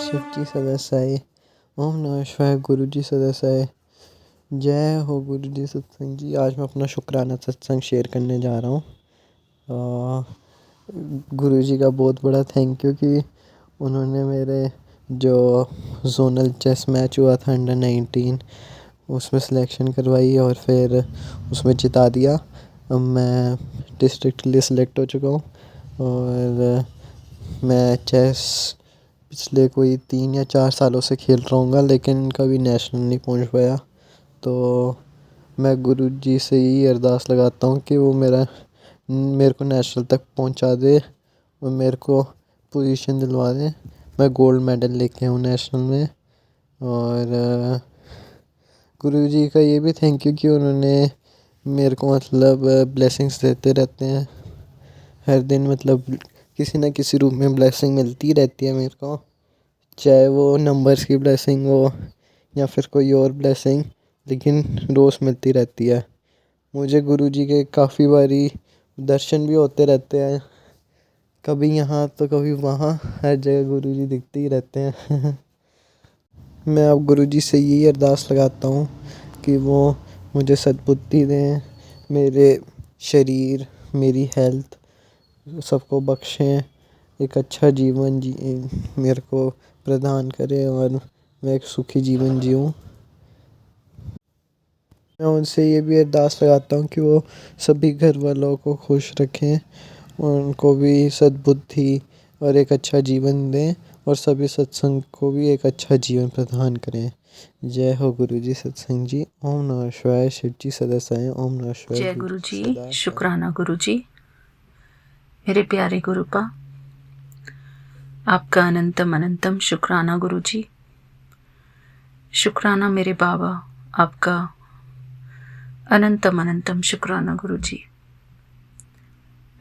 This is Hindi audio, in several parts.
शिव जी सदसाय। ओम नमः शिवाय। गुरु जी सदसाय। जय हो गुरु जी सत्संग जी। आज मैं अपना शुक्राना सत्संग शेयर करने जा रहा हूँ। गुरु जी का बहुत बड़ा थैंक यू कि उन्होंने मेरे जो जोनल चेस मैच हुआ था अंडर 19 उसमें सिलेक्शन करवाई और फिर उसमें जिता दिया। अब मैं डिस्ट्रिक्ट लिए सिलेक्ट हो चुका हूँ और मैं चेस पिछले कोई 3 या 4 सालों से खेल रहा हूँगा, लेकिन कभी नेशनल नहीं पहुँच पाया। तो मैं गुरु जी से यही अरदास लगाता हूँ कि वो मेरे को नेशनल तक पहुँचा दे और मेरे को पोजीशन दिलवा दे। मैं गोल्ड मेडल लेके आऊँ नेशनल में। और गुरु जी का ये भी थैंक यू कि उन्होंने मेरे को ब्लेसिंग्स देते रहते हैं हर दिन। किसी न किसी रूप में ब्लेसिंग मिलती रहती है मेरे को, चाहे वो नंबर्स की ब्लेसिंग हो या फिर कोई और ब्लेसिंग, लेकिन रोज़ मिलती रहती है। मुझे गुरु जी के काफ़ी बारी दर्शन भी होते रहते हैं, कभी यहाँ तो कभी वहाँ, हर जगह गुरु जी दिखते ही रहते हैं। मैं अब गुरु जी से यही अरदास लगाता हूँ कि वो मुझे सद्बुद्धि दें, मेरे शरीर, मेरी हेल्थ सबको बख्शें, एक अच्छा जीवन जी मेरे को प्रदान करें और मैं एक सुखी जीवन जीऊँ। मैं उनसे ये भी अरदास लगाता हूँ कि वो सभी घर वालों को खुश रखें और उनको भी सद्बुद्धि और एक अच्छा जीवन दें और सभी सत्संग को भी एक अच्छा जीवन प्रदान करें। जय हो गुरु जी सत्संग जी। ओम नमः शिवाय। शिव जी सदसाय। ओम नमः शिवाय। जय गुरु जी। शुक्राना गुरु जी। मेरे प्यारे गुरुपा, आपका अनंतम अनंतम शुक्राना गुरु जी। शुक्राना मेरे बाबा, आपका अनंतम अनंतम शुक्राना गुरु जी।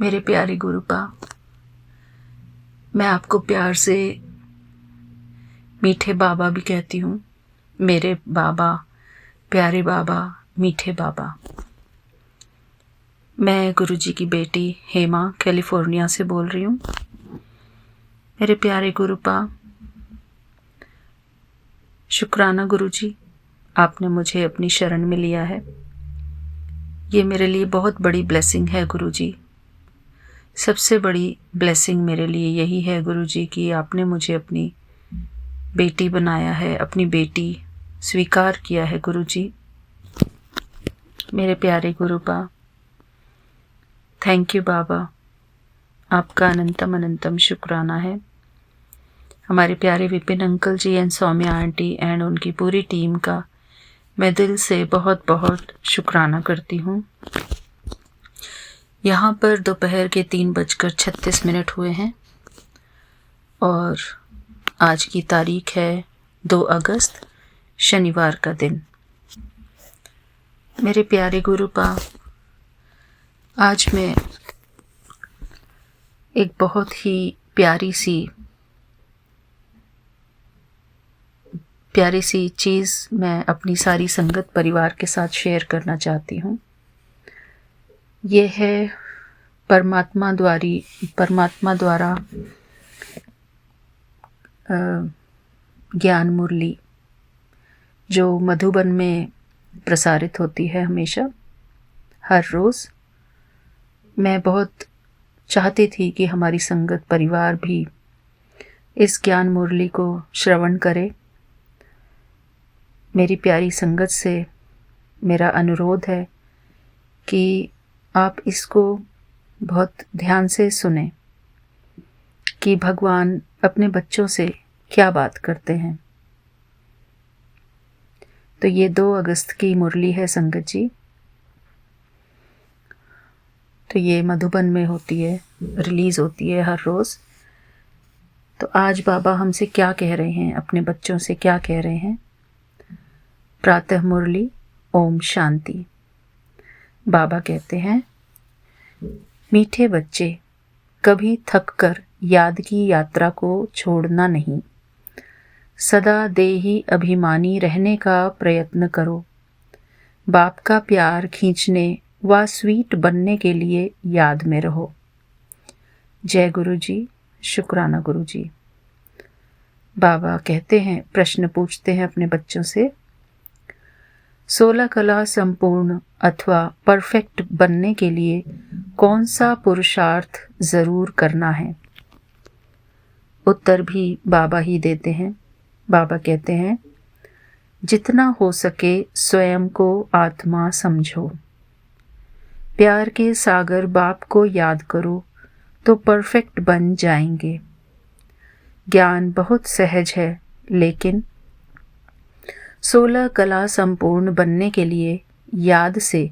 मेरे प्यारे गुरुपा, मैं आपको प्यार से मीठे बाबा भी कहती हूँ। मेरे बाबा, प्यारे बाबा, मीठे बाबा। मैं गुरु जी की बेटी हेमा कैलिफोर्निया से बोल रही हूँ। मेरे प्यारे गुरुपा, शुक्राना गुरु जी, आपने मुझे अपनी शरण में लिया है। ये मेरे लिए बहुत बड़ी ब्लेसिंग है गुरु जी। सबसे बड़ी ब्लेसिंग मेरे लिए यही है गुरु जी कि आपने मुझे अपनी बेटी बनाया है, अपनी बेटी स्वीकार किया है गुरु जी। मेरे प्यारे गुरुपा, थैंक यू बाबा, आपका अनंतम अनंतम शुक्राना है। हमारे प्यारे Vipin uncle ji and Saumya aunty and उनकी पूरी टीम का मैं दिल से बहुत बहुत शुक्राना करती हूँ। यहाँ पर दोपहर के 3:36 हुए हैं और आज की तारीख है 2 अगस्त, शनिवार का दिन। मेरे प्यारे गुरुपा, आज मैं एक बहुत ही प्यारी सी चीज़ मैं अपनी सारी संगत परिवार के साथ शेयर करना चाहती हूँ। ये है परमात्मा द्वारा ज्ञान मुरली जो मधुबन में प्रसारित होती है हमेशा, हर रोज़। मैं बहुत चाहती थी कि हमारी संगत परिवार भी इस ज्ञान मुरली को श्रवण करे। मेरी प्यारी संगत से मेरा अनुरोध है कि आप इसको बहुत ध्यान से सुने कि भगवान अपने बच्चों से क्या बात करते हैं। तो ये 2 अगस्त की मुरली है संगत जी। तो ये मधुबन में होती है, रिलीज़ होती है हर रोज़। तो आज बाबा हमसे क्या कह रहे हैं, अपने बच्चों से क्या कह रहे हैं। प्रातः मुरली ओम शांति। बाबा कहते हैं, मीठे बच्चे, कभी थक कर याद की यात्रा को छोड़ना नहीं। सदा देही अभिमानी रहने का प्रयत्न करो। बाप का प्यार खींचने व स्वीट बनने के लिए याद में रहो। जय गुरु जी। शुक्राना गुरु जी। बाबा कहते हैं, प्रश्न पूछते हैं अपने बच्चों से, 16 कला संपूर्ण अथवा परफेक्ट बनने के लिए कौन सा पुरुषार्थ जरूर करना है? उत्तर भी बाबा ही देते हैं। बाबा कहते हैं, जितना हो सके स्वयं को आत्मा समझो, प्यार के सागर बाप को याद करो तो परफेक्ट बन जाएंगे। ज्ञान बहुत सहज है, लेकिन 16 कला संपूर्ण बनने के लिए याद से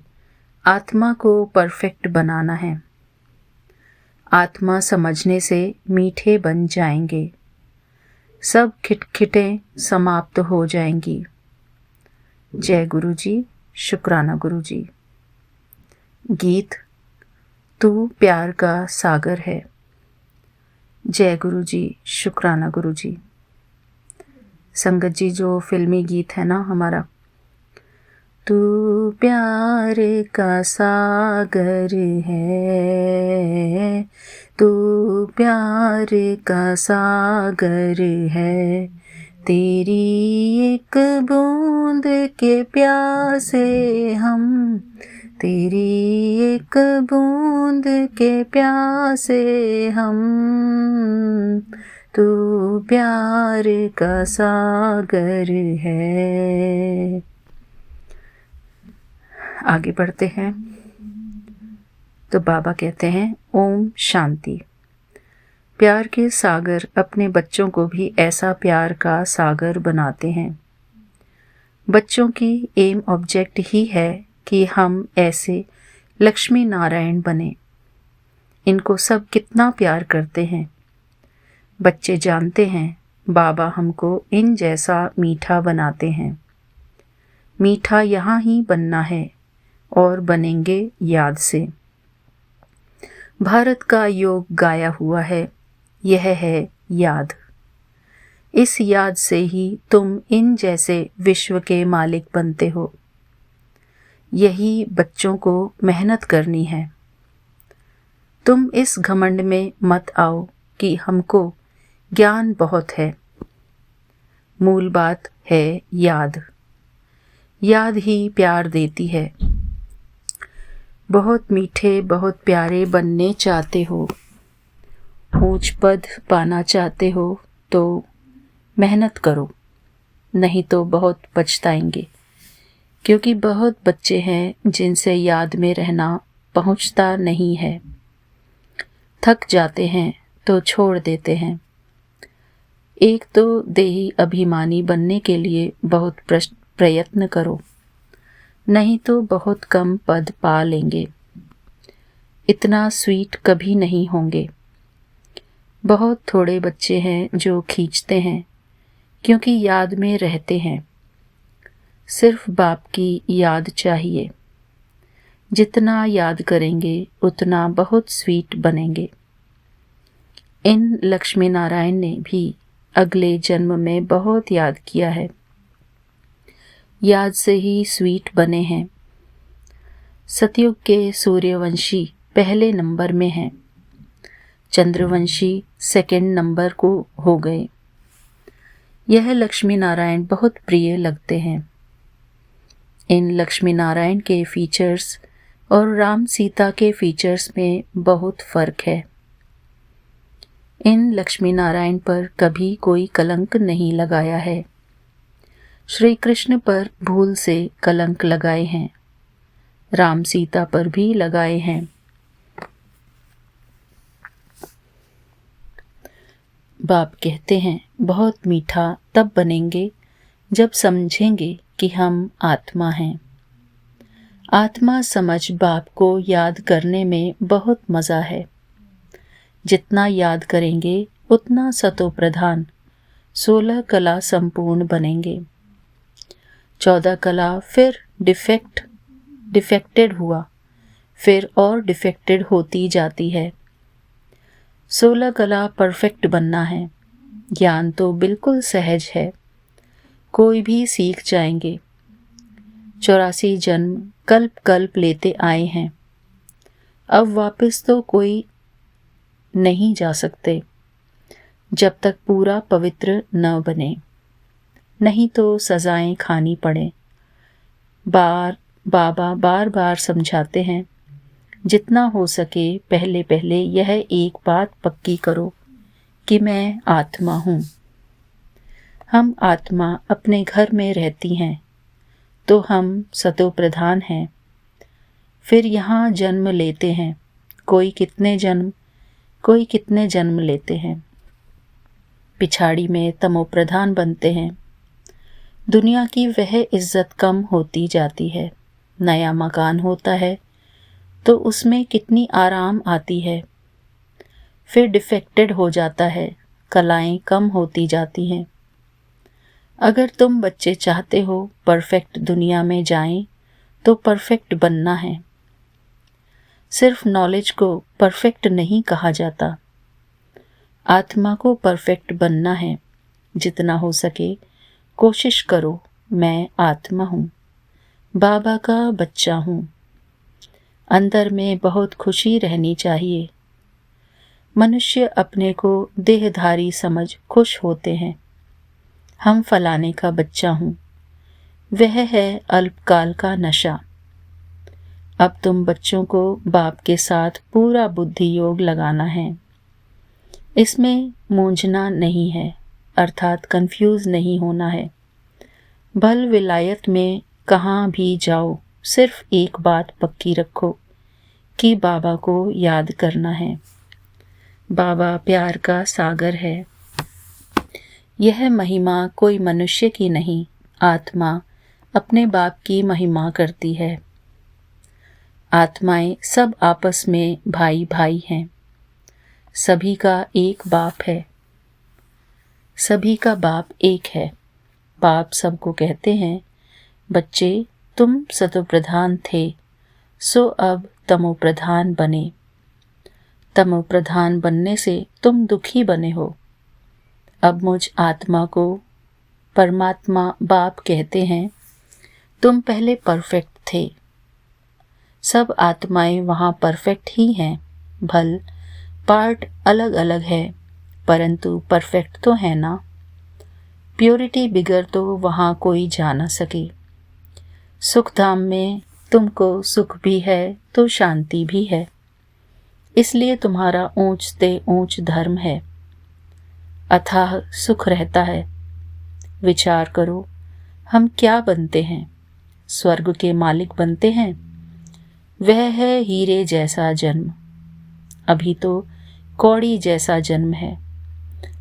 आत्मा को परफेक्ट बनाना है। आत्मा समझने से मीठे बन जाएंगे, सब खिटखिटें समाप्त हो जाएंगी। जय गुरु जी, शुक्राना गुरु जी। गीत, तू प्यार का सागर है। जय गुरु जी, शुक्राना गुरु जी। संगत जी, जो फिल्मी गीत है ना हमारा, तू प्यार का सागर है, तू प्यार का सागर है, तेरी एक बूंद के प्यासे हम, तेरी एक बूंद के प्यासे हम, तू प्यार का सागर है। आगे बढ़ते हैं तो बाबा कहते हैं, ओम शांति। प्यार के सागर अपने बच्चों को भी ऐसा प्यार का सागर बनाते हैं। बच्चों की एम ऑब्जेक्ट ही है कि हम ऐसे लक्ष्मी नारायण बने। इनको सब कितना प्यार करते हैं। बच्चे जानते हैं बाबा हमको इन जैसा मीठा बनाते हैं। मीठा यहाँ ही बनना है और बनेंगे याद से। भारत का योग गाया हुआ है, यह है याद। इस याद से ही तुम इन जैसे विश्व के मालिक बनते हो। यही बच्चों को मेहनत करनी है। तुम इस घमंड में मत आओ कि हमको ज्ञान बहुत है। मूल बात है याद। याद ही प्यार देती है। बहुत मीठे, बहुत प्यारे बनने चाहते हो, ऊंच पद पाना चाहते हो तो मेहनत करो, नहीं तो बहुत पछताएंगे। क्योंकि बहुत बच्चे हैं जिनसे याद में रहना पहुंचता नहीं है। थक जाते हैं तो छोड़ देते हैं। एक तो देही अभिमानी बनने के लिए बहुत प्रयत्न करो, नहीं तो बहुत कम पद पा लेंगे। इतना स्वीट कभी नहीं होंगे। बहुत थोड़े बच्चे हैं जो खींचते हैं, क्योंकि याद में रहते हैं। सिर्फ बाप की याद चाहिए। जितना याद करेंगे उतना बहुत स्वीट बनेंगे। इन लक्ष्मी नारायण ने भी अगले जन्म में बहुत याद किया है। याद से ही स्वीट बने हैं। सतयुग के सूर्यवंशी पहले नंबर में हैं। चंद्रवंशी सेकंड नंबर को हो गए। यह लक्ष्मी नारायण बहुत प्रिय लगते हैं। इन लक्ष्मी नारायण के फीचर्स और राम सीता के फीचर्स में बहुत फर्क है। इन लक्ष्मी नारायण पर कभी कोई कलंक नहीं लगाया है। श्री कृष्ण पर भूल से कलंक लगाए हैं। राम सीता पर भी लगाए हैं। बाप कहते हैं, बहुत मीठा तब बनेंगे जब समझेंगे कि हम आत्मा हैं। आत्मा समझ बाप को याद करने में बहुत मज़ा है। जितना याद करेंगे उतना सतो प्रधान 16 कला संपूर्ण बनेंगे। 14 कला फिर डिफेक्टेड हुआ, फिर और डिफेक्टेड होती जाती है। 16 कला परफेक्ट बनना है। ज्ञान तो बिल्कुल सहज है, कोई भी सीख जाएंगे। 84 जन्म कल्प कल्प लेते आए हैं। अब वापस तो कोई नहीं जा सकते। जब तक पूरा पवित्र न बने, नहीं तो सजाएं खानी पड़े। बाबा बार बार समझाते हैं, जितना हो सके पहले पहले यह एक बात पक्की करो कि मैं आत्मा हूँ। हम आत्मा अपने घर में रहती हैं तो हम सतो प्रधान हैं। फिर यहाँ जन्म लेते हैं, कोई कितने जन्म लेते हैं। पिछाड़ी में तमो प्रधान बनते हैं। दुनिया की वह इज्जत कम होती जाती है। नया मकान होता है तो उसमें कितनी आराम आती है। फिर डिफेक्टेड हो जाता है, कलाएं कम होती जाती हैं। अगर तुम बच्चे चाहते हो परफेक्ट दुनिया में जाएं तो परफेक्ट बनना है। सिर्फ नॉलेज को परफेक्ट नहीं कहा जाता। आत्मा को परफेक्ट बनना है। जितना हो सके कोशिश करो, मैं आत्मा हूँ, बाबा का बच्चा हूँ। अंदर में बहुत खुशी रहनी चाहिए। मनुष्य अपने को देहधारी समझ खुश होते हैं। हम फलाने का बच्चा हूँ, वह है अल्पकाल का नशा। अब तुम बच्चों को बाप के साथ पूरा बुद्धि योग लगाना है। इसमें मूंझना नहीं है, अर्थात कंफ्यूज नहीं होना है। भल विलायत में कहाँ भी जाओ, सिर्फ एक बात पक्की रखो कि बाबा को याद करना है। बाबा प्यार का सागर है। यह महिमा कोई मनुष्य की नहीं, आत्मा अपने बाप की महिमा करती है। आत्माएं सब आपस में भाई भाई हैं। सभी का एक बाप है। सभी का बाप एक है। बाप सबको कहते हैं, बच्चे तुम सतोप्रधान थे, सो अब तमोप्रधान बने। तमोप्रधान बनने से तुम दुखी बने हो। अब मुझ आत्मा को परमात्मा बाप कहते हैं, तुम पहले परफेक्ट थे। सब आत्माएं वहाँ परफेक्ट ही हैं। भल पार्ट अलग अलग है, परंतु परफेक्ट तो है ना। प्योरिटी बिगर तो वहाँ कोई जा न सके। सुख धाम में तुमको सुख भी है तो शांति भी है। इसलिए तुम्हारा ऊंच से ऊंच धर्म है। अथाह सुख रहता है। विचार करो, हम क्या बनते हैं? स्वर्ग के मालिक बनते हैं। वह है हीरे जैसा जन्म। अभी तो कौड़ी जैसा जन्म है।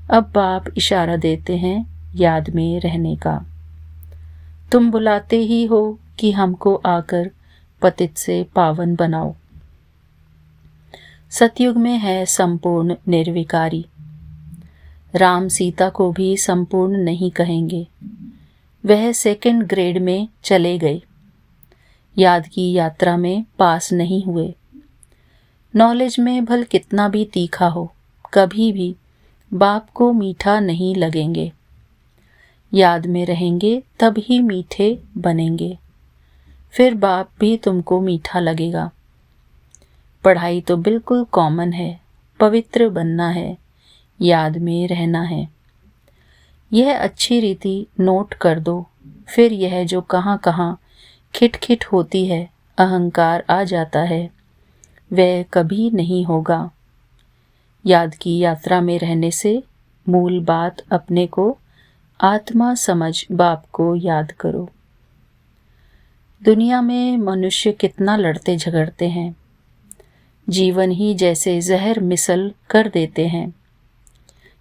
अब बाप इशारा देते हैं याद में रहने का। तुम बुलाते ही हो कि हमको आकर पतित से पावन बनाओ। सतयुग में है संपूर्ण निर्विकारी। राम सीता को भी संपूर्ण नहीं कहेंगे। वह सेकंड ग्रेड में चले गए। याद की यात्रा में पास नहीं हुए। नॉलेज में भल कितना भी तीखा हो, कभी भी बाप को मीठा नहीं लगेंगे। याद में रहेंगे तब ही मीठे बनेंगे। फिर बाप भी तुमको मीठा लगेगा। पढ़ाई तो बिल्कुल कॉमन है। पवित्र बनना है, याद में रहना है। यह अच्छी रीति नोट कर दो। फिर यह जो कहाँ कहाँ खिटखिट होती है, अहंकार आ जाता है, वह कभी नहीं होगा। याद की यात्रा में रहने से मूल बात अपने को आत्मा समझ बाप को याद करो। दुनिया में मनुष्य कितना लड़ते झगड़ते हैं। जीवन ही जैसे जहर मिसल कर देते हैं।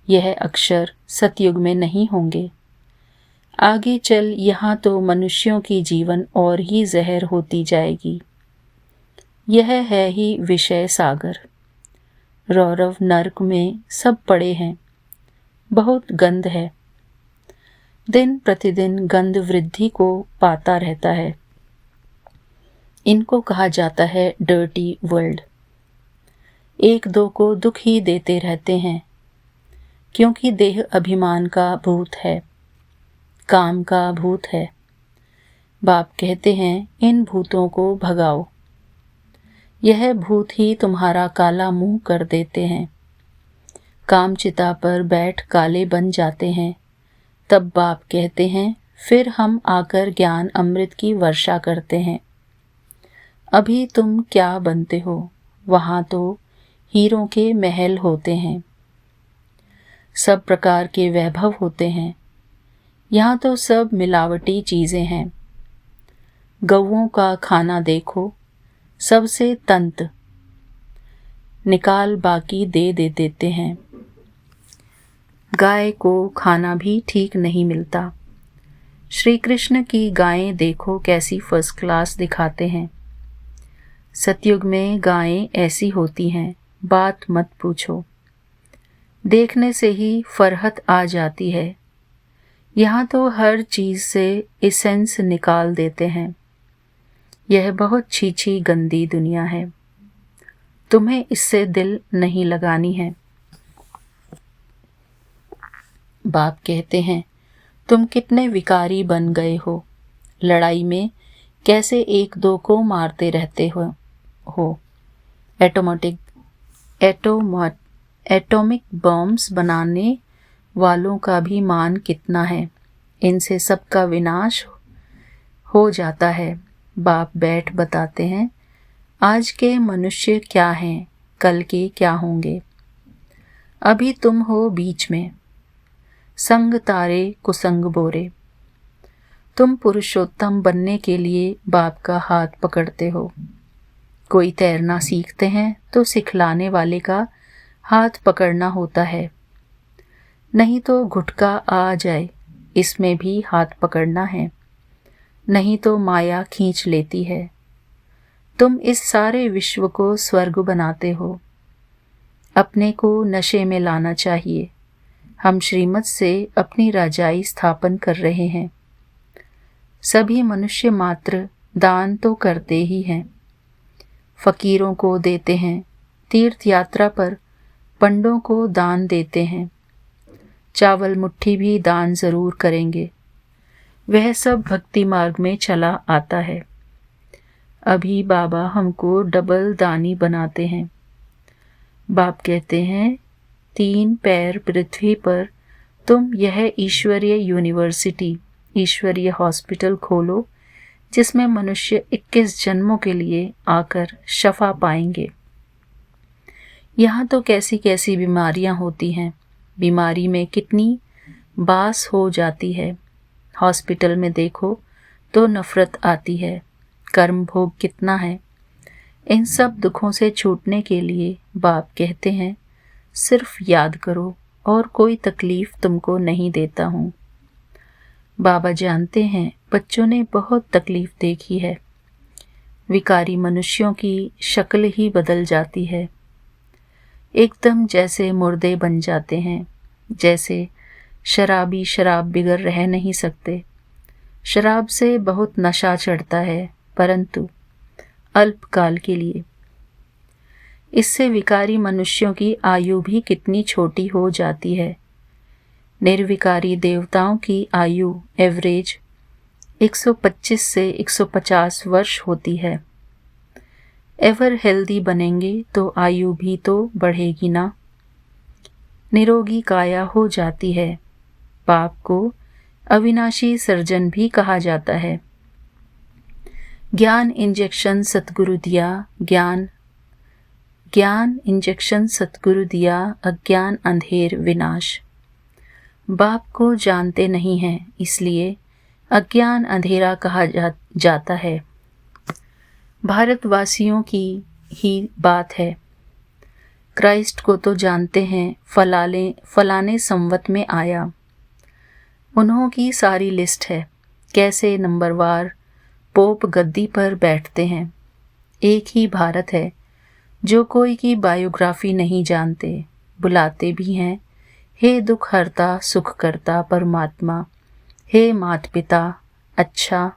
यह अक्षर सतयुग में नहीं होंगे। आगे चल यहाँ तो मनुष्यों की जीवन और ही जहर होती जाएगी। यह है ही विषय सागर। रौरव नर्क में सब पड़े हैं। बहुत गंध है। दिन प्रतिदिन गंध वृद्धि को पाता रहता है। इनको कहा जाता है डर्टी वर्ल्ड। एक दो को दुख ही देते रहते हैं, क्योंकि देह अभिमान का भूत है, काम का भूत है। बाप कहते हैं इन भूतों को भगाओ। यह भूत ही तुम्हारा काला मुंह कर देते हैं। कामचिता पर बैठ काले बन जाते हैं। तब बाप कहते हैं, फिर हम आकर ज्ञान अमृत की वर्षा करते हैं। अभी तुम क्या बनते हो? वहाँ तो हीरों के महल होते हैं, सब प्रकार के वैभव होते हैं। यहाँ तो सब मिलावटी चीज़ें हैं। गौओं का खाना देखो, सबसे तंत निकाल बाकी दे देते हैं। गाय को खाना भी ठीक नहीं मिलता। श्री कृष्ण की गायें देखो कैसी फर्स्ट क्लास दिखाते हैं। सतयुग में गायें ऐसी होती हैं, बात मत पूछो। देखने से ही फरहत आ जाती है। यहाँ तो हर चीज़ से एसेंस निकाल देते हैं। यह बहुत छीछी गंदी दुनिया है। तुम्हें इससे दिल नहीं लगानी है। बाप कहते हैं, तुम कितने विकारी बन गए हो। लड़ाई में कैसे एक दो को मारते रहते हो। एटॉमिक बॉम्ब्स बनाने वालों का भी मान कितना है। इनसे सबका विनाश हो जाता है। बाप बैठ बताते हैं, आज के मनुष्य क्या हैं, कल के क्या होंगे। अभी तुम हो बीच में, संग तारे कुसंग बोरे। तुम पुरुषोत्तम बनने के लिए बाप का हाथ पकड़ते हो। कोई तैरना सीखते हैं तो सिखलाने वाले का हाथ पकड़ना होता है, नहीं तो घुटका आ जाए, इसमें भी हाथ पकड़ना है, नहीं तो माया खींच लेती है। तुम इस सारे विश्व को स्वर्ग बनाते हो। अपने को नशे में लाना चाहिए। हम श्रीमत से अपनी राजाई स्थापन कर रहे हैं। सभी मनुष्य मात्र दान तो करते ही हैं। फकीरों को देते हैं, तीर्थ यात्रा पर पंडों को दान देते हैं। चावल मुट्ठी भी दान जरूर करेंगे। वह सब भक्ति मार्ग में चला आता है। अभी बाबा हमको डबल दानी बनाते हैं। बाप कहते हैं, 3 पैर पृथ्वी पर तुम यह ईश्वरीय यूनिवर्सिटी, ईश्वरीय हॉस्पिटल खोलो, जिसमें मनुष्य 21 जन्मों के लिए आकर शफा पाएंगे। यहाँ तो कैसी कैसी बीमारियाँ होती हैं। बीमारी में कितनी बास हो जाती है। हॉस्पिटल में देखो तो नफरत आती है। कर्म भोग कितना है। इन सब दुखों से छूटने के लिए बाप कहते हैं, सिर्फ याद करो और कोई तकलीफ तुमको नहीं देता हूँ। बाबा जानते हैं बच्चों ने बहुत तकलीफ देखी है। विकारी मनुष्यों की शक्ल ही बदल जाती है। एकदम जैसे मुर्दे बन जाते हैं। जैसे शराबी शराब बिगर रह नहीं सकते। शराब से बहुत नशा चढ़ता है, परंतु अल्पकाल के लिए। इससे विकारी मनुष्यों की आयु भी कितनी छोटी हो जाती है। निर्विकारी देवताओं की आयु एवरेज 125 से 150 वर्ष होती है। एवर हेल्दी बनेंगे तो आयु भी तो बढ़ेगी ना। निरोगी काया हो जाती है। पाप को अविनाशी सर्जन भी कहा जाता है। ज्ञान इंजेक्शन सतगुरु दिया, ज्ञान इंजेक्शन सतगुरु दिया, अज्ञान अंधेर विनाश। बाप को जानते नहीं हैं, इसलिए अज्ञान अंधेरा कहा जाता है। भारतवासियों की ही बात है। क्राइस्ट को तो जानते हैं, फलाने संवत में आया। उन्हों की सारी लिस्ट है, कैसे नंबरवार पोप गद्दी पर बैठते हैं। एक ही भारत है, जो कोई की बायोग्राफी नहीं जानते, बुलाते भी हैं, हे दुख हरता सुख करता परमात्मा, हे माता पिता। अच्छा,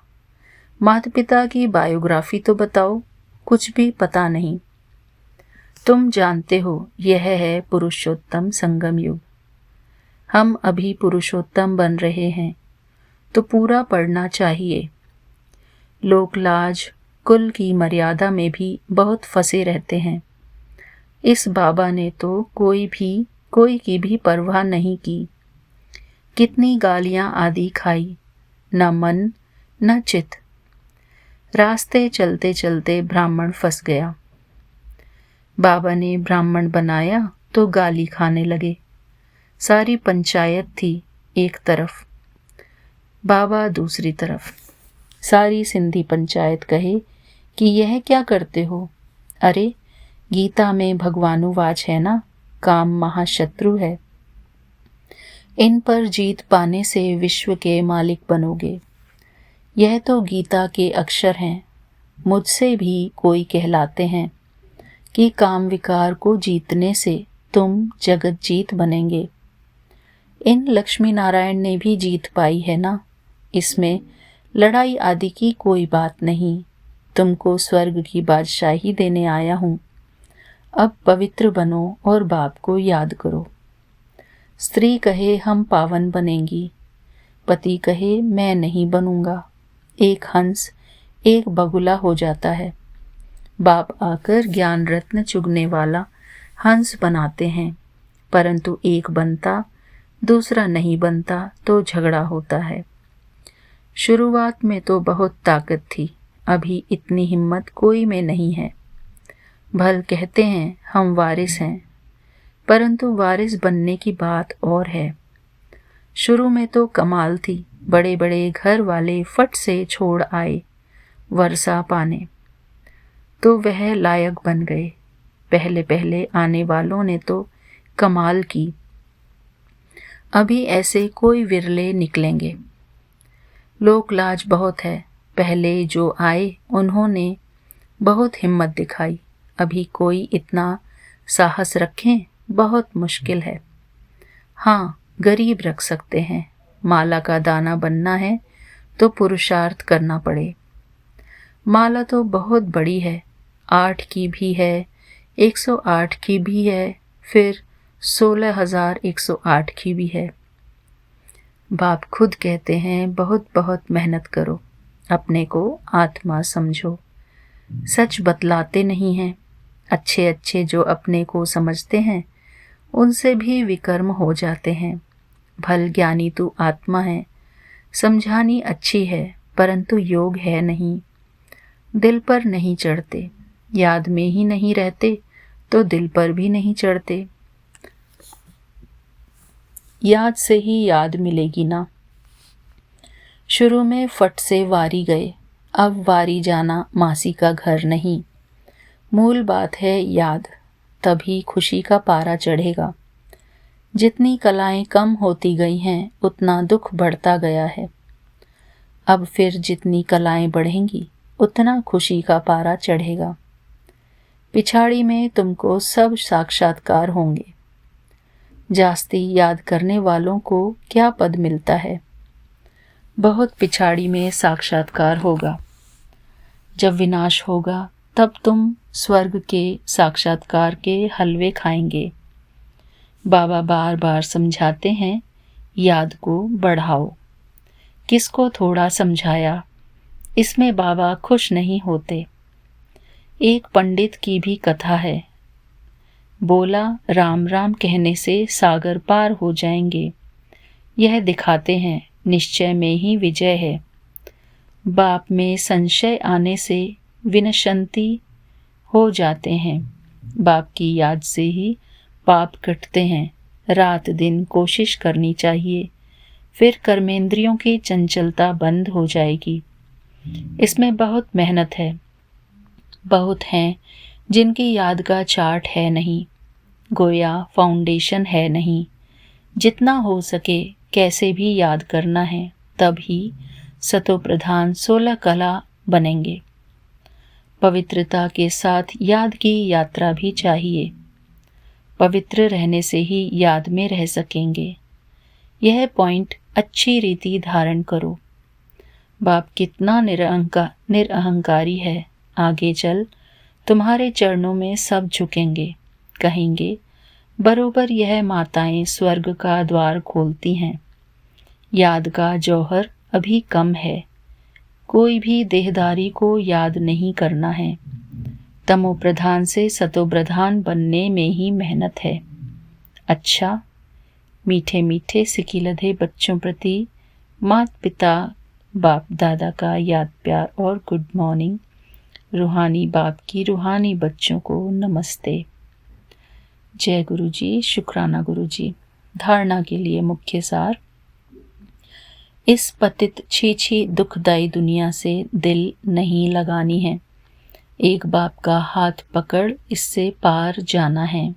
माता पिता की बायोग्राफी तो बताओ, कुछ भी पता नहीं। तुम जानते हो यह है पुरुषोत्तम संगम युग। हम अभी पुरुषोत्तम बन रहे हैं, तो पूरा पढ़ना चाहिए। लोक लाज कुल की मर्यादा में भी बहुत फंसे रहते हैं। इस बाबा ने तो कोई भी कोई की भी परवाह नहीं की। कितनी गालियां आदि खाई, न मन न चित। रास्ते चलते चलते ब्राह्मण फंस गया। बाबा ने ब्राह्मण बनाया तो गाली खाने लगे। सारी पंचायत थी एक तरफ, बाबा दूसरी तरफ। सारी सिंधी पंचायत कहे कि यह क्या करते हो? अरे गीता में भगवानुवाच है ना, काम महाशत्रु है। इन पर जीत पाने से विश्व के मालिक बनोगे। यह तो गीता के अक्षर हैं। मुझसे भी कोई कहलाते हैं कि काम विकार को जीतने से तुम जगत जीत बनेंगे। इन लक्ष्मी नारायण ने भी जीत पाई है ना, इसमें लड़ाई आदि की कोई बात नहीं। तुमको स्वर्ग की बादशाही देने आया हूँ। अब पवित्र बनो और बाप को याद करो। स्त्री कहे हम पावन बनेंगी, पति कहे मैं नहीं बनूंगा। एक हंस एक बगुला हो जाता है। बाप आकर ज्ञान रत्न चुगने वाला हंस बनाते हैं, परंतु एक बनता दूसरा नहीं बनता तो झगड़ा होता है। शुरुआत में तो बहुत ताकत थी, अभी इतनी हिम्मत कोई में नहीं है। भल कहते हैं हम वारिस हैं, परंतु वारिस बनने की बात और है। शुरू में तो कमाल थी, बड़े बड़े घर वाले फट से छोड़ आए वर्षा पाने, तो वह लायक बन गए। पहले पहले आने वालों ने तो कमाल की, अभी ऐसे कोई विरले निकलेंगे। लोक लाज बहुत है। पहले जो आए उन्होंने बहुत हिम्मत दिखाई, अभी कोई इतना साहस रखें बहुत मुश्किल है। हाँ, गरीब रख सकते हैं। माला का दाना बनना है तो पुरुषार्थ करना पड़े। माला तो बहुत बड़ी है, 8 की भी है, 108 की भी है, फिर 16,108 की भी है। बाप खुद कहते हैं बहुत बहुत मेहनत करो, अपने को आत्मा समझो। सच बतलाते नहीं हैं। अच्छे अच्छे जो अपने को समझते हैं उनसे भी विकर्म हो जाते हैं। भल ज्ञानी तू आत्मा है, समझानी अच्छी है, परंतु योग है नहीं। दिल पर नहीं चढ़ते, याद में ही नहीं रहते तो दिल पर भी नहीं चढ़ते। याद से ही याद मिलेगी ना। शुरू में फट से वारी गए, अब वारी जाना मासी का घर नहीं। मूल बात है याद, तभी खुशी का पारा चढ़ेगा। जितनी कलाएं कम होती गई हैं उतना दुख बढ़ता गया है। अब फिर जितनी कलाएं बढ़ेंगी उतना खुशी का पारा चढ़ेगा। पिछाड़ी में तुमको सब साक्षात्कार होंगे। जास्ती याद करने वालों को क्या पद मिलता है? बहुत पिछाड़ी में साक्षात्कार होगा। जब विनाश होगा तब तुम स्वर्ग के साक्षात्कार के हलवे खाएंगे। बाबा बार बार समझाते हैं याद को बढ़ाओ। किसको थोड़ा समझाया, इसमें बाबा खुश नहीं होते। एक पंडित की भी कथा है, बोला राम राम कहने से सागर पार हो जाएंगे। यह दिखाते हैं निश्चय में ही विजय है। बाप में संशय आने से विनशंति हो जाते हैं। बाप की याद से ही पाप कटते हैं। रात दिन कोशिश करनी चाहिए, फिर कर्मेंद्रियों की चंचलता बंद हो जाएगी। इसमें बहुत मेहनत है। बहुत हैं जिनकी याद का चार्ट है नहीं, गोया फाउंडेशन है नहीं। जितना हो सके कैसे भी याद करना है, तभी सतो प्रधान 16 कला बनेंगे। पवित्रता के साथ याद की यात्रा भी चाहिए। पवित्र रहने से ही याद में रह सकेंगे। यह पॉइंट अच्छी रीति धारण करो। बाप कितना निरअहंकारी है। आगे चल तुम्हारे चरणों में सब झुकेंगे, कहेंगे बरोबर यह माताएं स्वर्ग का द्वार खोलती हैं। याद का जौहर अभी कम है। कोई भी देहदारी को याद नहीं करना है। तमो प्रधान से सतो प्रधान बनने में ही मेहनत है। अच्छा, मीठे मीठे सिकिलधे बच्चों प्रति माता पिता बाप दादा का याद प्यार और गुड मॉर्निंग। रूहानी बाप की रूहानी बच्चों को नमस्ते। जय गुरु जी, शुक्राना गुरु जी। धारणा के लिए मुख्य सार। इस पतित छी दुखदाई दुनिया से दिल नहीं लगानी है। एक बाप का हाथ पकड़ इससे पार जाना है।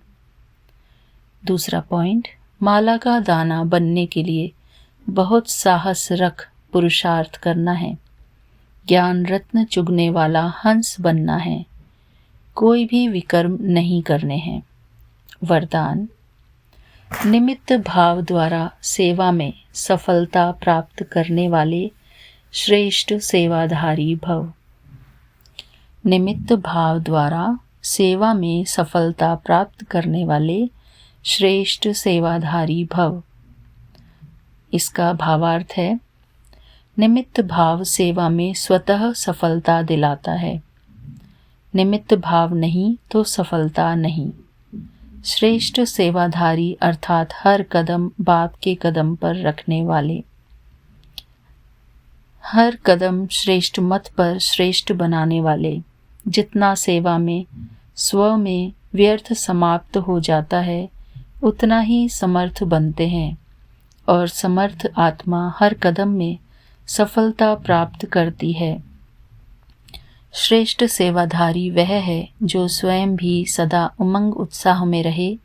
दूसरा पॉइंट, माला का दाना बनने के लिए बहुत साहस रख पुरुषार्थ करना है। ज्ञान रत्न चुगने वाला हंस बनना है। कोई भी विकर्म नहीं करने हैं। वरदान, निमित्त भाव द्वारा सेवा में सफलता प्राप्त करने वाले श्रेष्ठ सेवाधारी भव। निमित्त भाव द्वारा सेवा में सफलता प्राप्त करने वाले श्रेष्ठ सेवाधारी भव। इसका भावार्थ है, निमित्त भाव सेवा में स्वतः सफलता दिलाता है। निमित्त भाव नहीं तो सफलता नहीं। श्रेष्ठ सेवाधारी अर्थात हर कदम बाप के कदम पर रखने वाले। हर कदम श्रेष्ठ मत पर श्रेष्ठ बनाने वाले। जितना सेवा में स्व में व्यर्थ समाप्त हो जाता है, उतना ही समर्थ बनते हैं और समर्थ आत्मा हर कदम में सफलता प्राप्त करती है। श्रेष्ठ सेवाधारी वह है जो स्वयं भी सदा उमंग उत्साह में रहे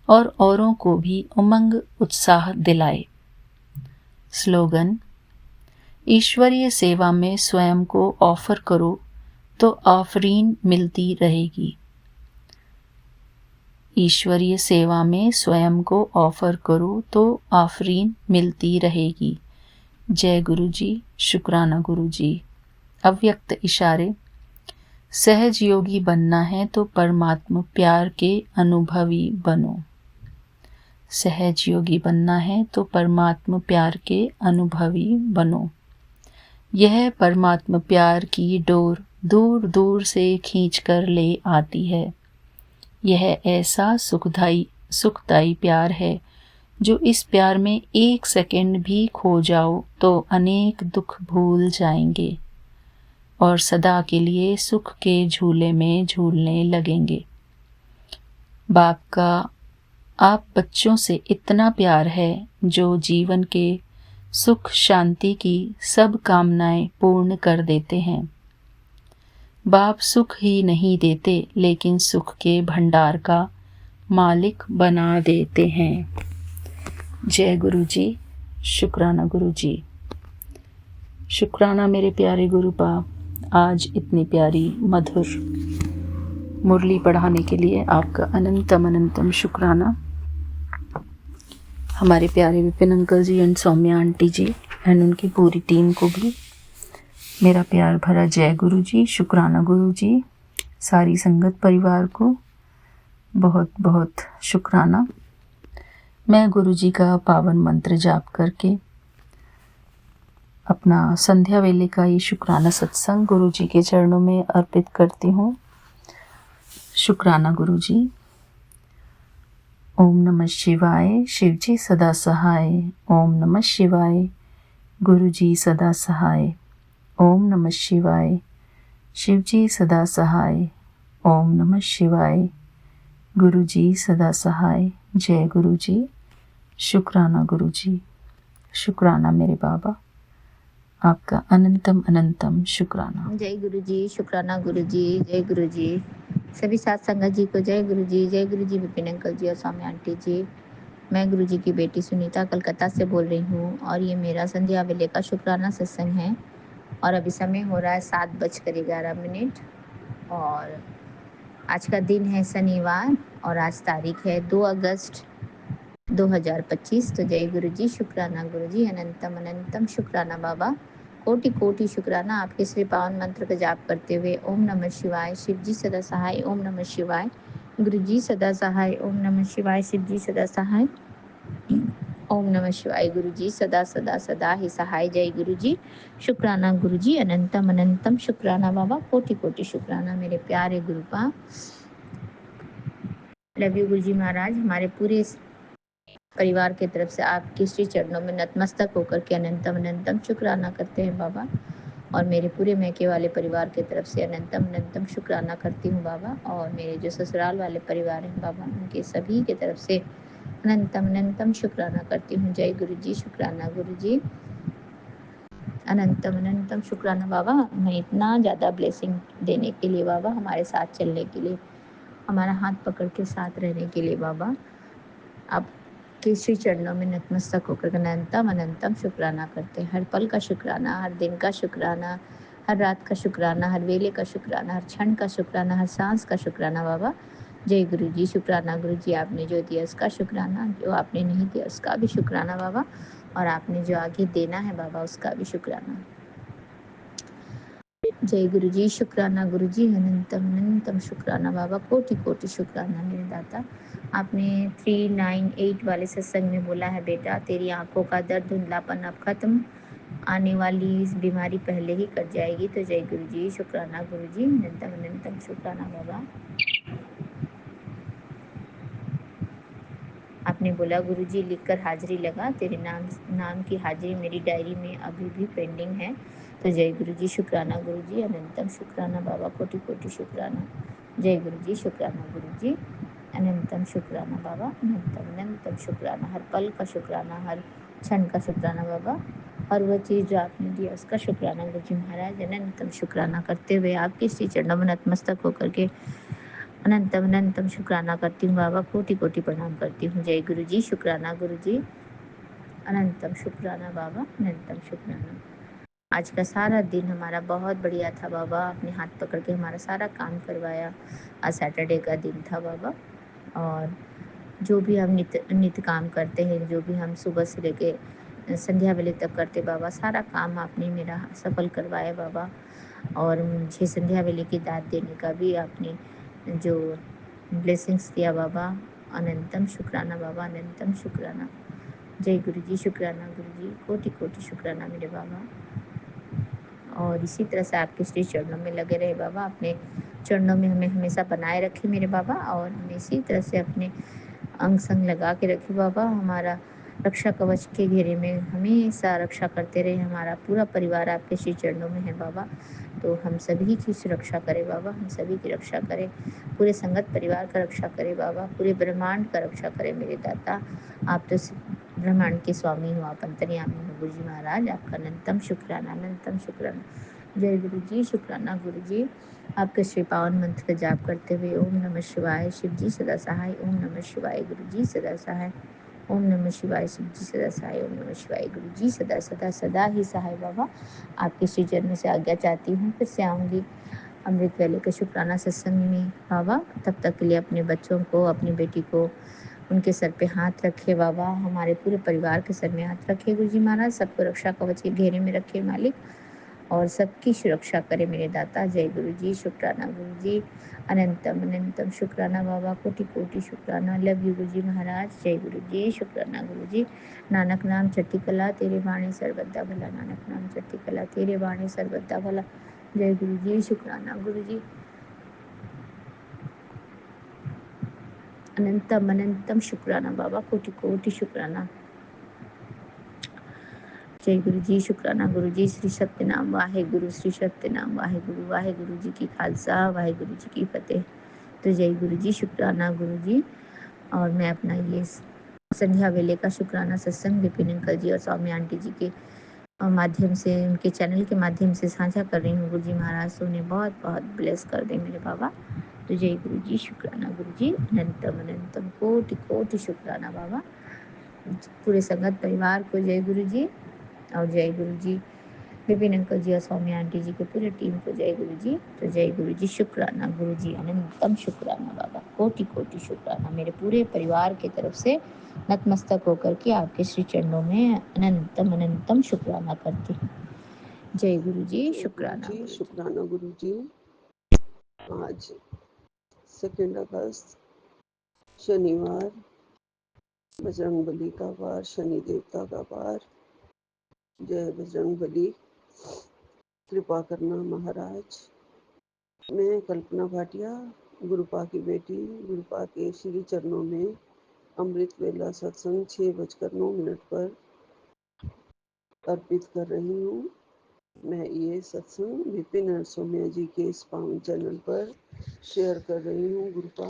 और औरों को भी उमंग उत्साह दिलाए। स्लोगन, ईश्वरीय सेवा में स्वयं को ऑफर करो तो आफरीन मिलती रहेगी। ईश्वरीय सेवा में स्वयं को ऑफर करो तो आफरीन मिलती रहेगी। जय गुरु जी, शुक्राना गुरु जी। अव्यक्त इशारे। सहज योगी बनना है तो परमात्मा प्यार के अनुभवी बनो। सहज योगी बनना है तो परमात्मा प्यार के अनुभवी बनो। यह परमात्मा प्यार की डोर दूर दूर से खींच कर ले आती है। यह ऐसा सुखदाई प्यार है जो इस प्यार में एक सेकंड भी खो जाओ तो अनेक दुख भूल जाएंगे और सदा के लिए सुख के झूले में झूलने लगेंगे। बाप का आप बच्चों से इतना प्यार है जो जीवन के सुख शांति की सब कामनाएं पूर्ण कर देते हैं। बाप सुख ही नहीं देते लेकिन सुख के भंडार का मालिक बना देते हैं। जय गुरु जी, शुक्राना गुरु जी। शुक्राना मेरे प्यारे गुरु बाप, आज इतनी प्यारी मधुर मुरली पढ़ाने के लिए आपका अनंतम अनंतम शुक्राना। हमारे प्यारे Vipin uncle ji and Saumya aunty ji and उनकी पूरी टीम को भी मेरा प्यार भरा जय गुरु जी, शुक्राना गुरु जी। सारी संगत परिवार को बहुत बहुत शुक्राना। मैं गुरु जी का पावन मंत्र जाप करके अपना संध्या वेले का ये शुक्राना सत्संग गुरु जी के चरणों में अर्पित करती हूँ। शुक्राना गुरु जी। ओम नमः शिवाय, शिव जी सदा सहाय। ओम नमः शिवाय, गुरु जी सदा सहाय। ओम नमः शिवाय, शिव जी सदा सहाय। ओम नमः शिवाय, गुरु जी सदा सहाय। जय गुरु जी, शुक्राना गुरु जी। शुक्राना मेरे बाबा, आपका अनंतम अनंतम शुक्राना। जय गुरु जी, शुक्राना गुरु जी, जय गुरु जी। सभी साथ संगत जी को जय गुरु जी, जय गुरु जी विपिन अंकल जी और सौम्या आंटी जी। मैं गुरु जी की बेटी सुनीता कलकत्ता से बोल रही हूँ और ये मेरा संध्या वेले का शुक्राना सत्संग है। और अभी समय हो रहा है 7:11 और आज का दिन है शनिवार और आज तारीख है 2 अगस्त 2025। तो जय गुरु जी, शुक्राना गुरु जी, अनंतम अनंतम शुक्राना बाबा, कोटि कोटि शुक्राना। आपके श्री पावन मंत्र का जाप करते हुए ओम नमः शिवाय, शिव जी सदा सहाय। ओम नमः शिवाय, गुरु जी सदा सहाय। ओम नमः शिवाय, शिव जी सदा सहाय। ओम नमः शिवाय, गुरु जी सदा सदा सदा ही सहाय। जय गुरु जी, शुक्राना गुरु जी, अनंतम अनंतम शुक्राना बाबा, कोटि कोटि शुक्राना मेरे प्यारे गुरु बा। लव यू गुरु जी महाराज। हमारे पूरे परिवार की तरफ से आपके श्री चरणों में नतमस्तक होकर के अनंतम अनंतम शुक्राना करते हैं बाबा। और मेरे पूरे मैके वाले परिवार की तरफ से अनंतम अनंतम शुक्राना करती हूँ बाबा। और मेरे जो ससुराल वाले परिवार हैं बाबा, उनके सभी की तरफ से अनंतम अनंतम शुक्राना करती हूँ। जय गुरु जी, शुक्राना गुरु जी, अनंतम अनंतम शुक्राना बाबा। हमें इतना ज़्यादा ब्लेसिंग देने के लिए बाबा, हमारे साथ चलने के लिए, हमारा हाथ पकड़ के साथ रहने के लिए बाबा, आपके श्री चरणों में नतमस्तक होकर अनंतम अनंतम शुक्राना करते हैं। हर पल का शुक्राना, हर दिन का शुक्राना, हर रात का शुक्राना, हर वेले का शुक्राना, हर क्षण का शुक्राना, हर सांस का शुक्राना बाबा। जय गुरु जी, शुक्राना गुरु जी। आपने जो दिया उसका शुक्राना, जो आपने नहीं दिया उसका भी शुक्राना बाबा, और आपने जो आगे देना है बाबा उसका भी शुक्राना। जय गुरु जी, शुक्राना गुरु जी, अनंतम अनंतम शुक्राना बाबा, कोटि कोटि शुक्राना मेरे दाता। आपने 398 वाले सत्संग में बोला है, बेटा तेरी आंखों का दर्द धुंधलापन अब खत्म, आने वाली इस बीमारी पहले ही कट जाएगी। तो जय गुरु जी, शुक्राना गुरु जी, अनंतम अनंतम शुक्राना बाबा। आपने बोला गुरुजी लिखकर हाजिरी लगा, तेरे नाम की हाजिरी मेरी डायरी में अभी भी पेंडिंग है। तो जय गुरुजी, शुक्राना गुरुजी, अनंतम शुक्राना बाबा, कोटि कोटि शुक्राना। जय गुरुजी, शुक्राना गुरुजी, अनंतम शुक्राना बाबा, अनंतम अनंतम शुक्राना, हर पल का शुक्राना, हर क्षण का शुक्राना बाबा, और वह चीज़ जो आपने दिया उसका शुक्राना गुरुजी महाराज। अनंतम शुक्राना करते हुए आपके श्री चरणों में नतमस्तक होकर के अनंतम अनंतम शुक्राना करती हूँ बाबा, कोटि कोटि प्रणाम करती हूँ। जय गुरु जी, शुक्राना गुरु जी, अनंतम शुक्राना बाबा, अनंतम शुक्राना। आज का सारा दिन हमारा बहुत बढ़िया था बाबा, अपने हाथ पकड़ के हमारा सारा काम करवाया। आज सैटरडे का दिन था बाबा, और जो भी हम नित्य काम करते हैं, जो भी हम सुबह से लेके संध्या वेले तक करते बाबा, सारा काम आपने मेरा सफल करवाया बाबा। और मुझे संध्या वेले की दाद देने का भी आपने जो ब्लेसिंग्स दिया बाबा, अनंतम शुक्राना बाबा, अनंतम शुक्राना। जय गुरु जी, शुक्राना गुरु जी, कोटि कोटि शुक्राना मेरे बाबा। और इसी तरह से आपके श्री चरणों में लगे रहे बाबा, अपने चरणों में हमें हमेशा बनाए रखे मेरे बाबा, और हमें इसी तरह से अपने अंग संग लगा के रखे बाबा। हमारा रक्षा कवच के घेरे में हमेशा रक्षा करते रहे। हमारा पूरा परिवार आपके श्री चरणों में है बाबा, तो हम सभी की सुरक्षा करें बाबा, हम सभी की रक्षा करें, पूरे संगत परिवार का रक्षा करें बाबा, पूरे ब्रह्मांड का रक्षा करें मेरे दाता। आप तो ब्रह्मांड के स्वामी हो, आप अंतर्यामी हो गुरु जी महाराज, आपका अनंतम शुक्राना, अनंतम शुक्राना। जय गुरु जी, शुक्राना गुरु जी। आपके श्री पावन मंत्र का जाप करते हुए ओम नमः शिवाय शिव जी सदा सहाय, ओम नमः शिवाय गुरु जी सदा सहाय, ओम नमः शिवाय शिव जी सदा सहाय, ओम नमः शिवाय गुरु जी सदा सदा सदा ही सहाय बाबा। आपके श्री चरणों से आज्ञा चाहती हूँ, फिर से आऊँगी अमृत वेले के शुक्राना सत्संग में बाबा। तब तक के लिए अपने बच्चों को, अपनी बेटी को, उनके सर पे हाथ रखे बाबा, हमारे पूरे परिवार के सर में हाथ रखे गुरु जी महाराज, सबको रक्षा कवच के घेरे में रखे मालिक, और सबकी सुरक्षा करे मेरे दाता। जय गुरु जी, शुक्राना गुरु जी, अनंतम अनंतम शुक्राना बाबा, कोटि कोटि शुक्राना। लव यू गुरु जी महाराज। जय गुरु जी, शुक्राना गुरु जी। नानक नाम चढ़ती कला तेरे बाणी सर्वदा भला, नानक नाम चढ़ती कला तेरे बाणी सर्वदा भला। जय गुरु जी, शुक्राना गुरु जी, अनंतम अनंतम शुक्राना बाबा, कोटि कोटि शुक्राना। जय गुरु जी, शुक्राना गुरु जी। श्री सत्यनाम वाहे गुरु, श्री सत्यनाम वाहे गुरु, वाहे गुरु जी की खालसा, वाहे गुरु जी की फतेह। तो जय गुरु जी, शुक्राना गुरु जी। और मैं अपना ये संध्या वेले का शुक्राना सत्संग विपिन अंकल जी और स्वामी आंटी जी के माध्यम से, उनके चैनल के माध्यम से साझा कर रही हूँ गुरु जी महाराज, तो उन्हें बहुत बहुत ब्लेस कर दे मेरे बाबा। तो जय गुरु जी, शुक्राना गुरु जी, अनंतम अनंतम कोटि कोटि शुक्राना बाबा। पूरे संगत परिवार को जय गुरु जी, और जय गुरु जी विपिन अंकल जी और स्वामी आंटी जी के पूरे टीम को जय गुरु जी। तो जय गुरु जी, शुक्राना गुरु जी, अनंतम शुक्राना बाबा, कोटि कोटि शुक्राना मेरे पूरे परिवार की तरफ से नतमस्तक होकर के आपके श्री चरणों में अनंतम अनंतम शुक्राना करती हूँ। जय गुरु जी, जय गुरु शुक्राना जी, गुरु जी। शुक्राना गुरु जी। आज 2 अगस्त शनिवार, बजरंग बली का वार, शनि देवता का वार। जय बजरंग बली, कृपा करना महाराज। मैं कल्पना भाटिया, गुरुपा की बेटी, गुरुपा के श्री चरणों में अमृत वेला सत्संग 6:09 पर अर्पित कर रही हूँ। मैं ये सत्संग विपिन और सौम्या जी के इस पावन चैनल पर शेयर कर रही हूँ। गुरुपा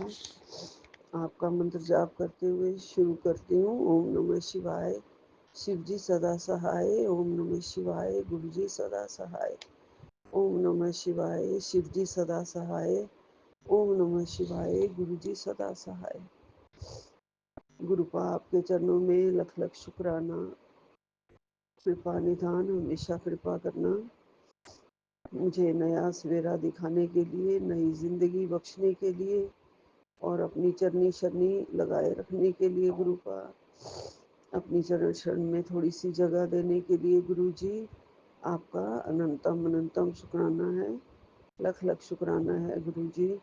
आपका मंत्र जाप करते हुए शुरू करती हूँ। ओम नमः शिवाय। शिव जी सदा सहाय। ओम नमः शिवाय। गुरु जी सदा सहाय। ओम नमः शिवाय। शिव जी सदा सहाय। ओम नमः शिवाय। गुरु जी सदा सहाय। गुरुपा आपके चरणों में लख लख शुक्राना। कृपा निधान हमेशा कृपा करना। मुझे नया सवेरा दिखाने के लिए, नई जिंदगी बख्शने के लिए और अपनी चरनी शरनी लगाए रखने के लिए गुरुपा, अपनी चरण शरण में थोड़ी सी जगह देने के लिए गुरु जी आपका अनंतम अनंतम शुक्राना है। लख लख शुक्राना है गुरु जी।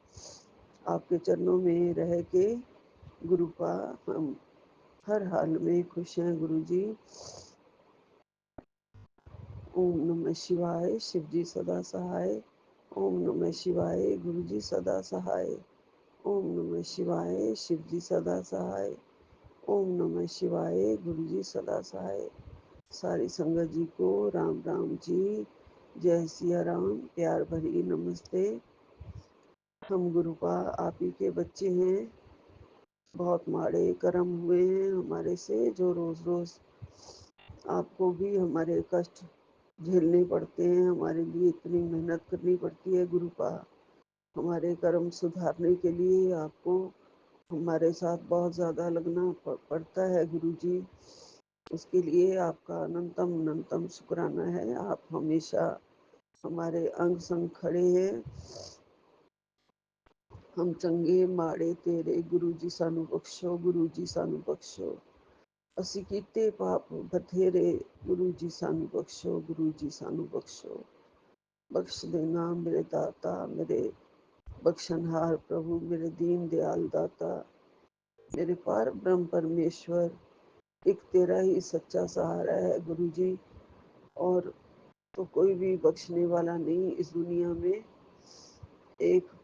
आपके चरणों में रह के गुरुपा हम हर हाल में खुश हैं गुरु जी। ओम नमः शिवाय। शिव जी सदा सहाय। ओम नमः शिवाय। गुरु जी सदा सहाय। ओम नमः शिवाय। शिव जी सदा सहाय। ओम नमः शिवाय। गुरु जी सदा सहाय। सारी संगत जी को राम राम जी। जय सिया राम। प्यार भरी नमस्ते। हम गुरुपा आप ही के बच्चे हैं। बहुत माड़े कर्म हुए हैं हमारे से, जो रोज रोज आपको भी हमारे कष्ट झेलने पड़ते हैं। हमारे लिए इतनी मेहनत करनी पड़ती है गुरुपा। हमारे कर्म सुधारने के लिए आपको हमारे साथ बहुत ज़्यादा लगना पड़ता है गुरु जी। उसके लिए आपका अनंतम अनंतम शुक्राना है। आप हमेशा हमारे अंग संग खड़े हैं। हम चंगे माड़े तेरे गुरु जी सानू बख्शो। गुरु जी सानू बख्शो। ਅਸੀਂ ਕੀਤੇ ਪਾਪ ਬਥੇਰੇ गुरु जी सानू बख्शो। गुरु जी सानू बख्शो। बख्श देना मेरे दाता, मेरे बख्शनहार प्रभु, मेरे दीन दयाल दाता, मेरे पार ब्रह्म परमेश्वर। एक तेरा ही सच्चा सहारा है गुरु जी, और तो कोई भी बख्शने वाला नहीं इस दुनिया में। एक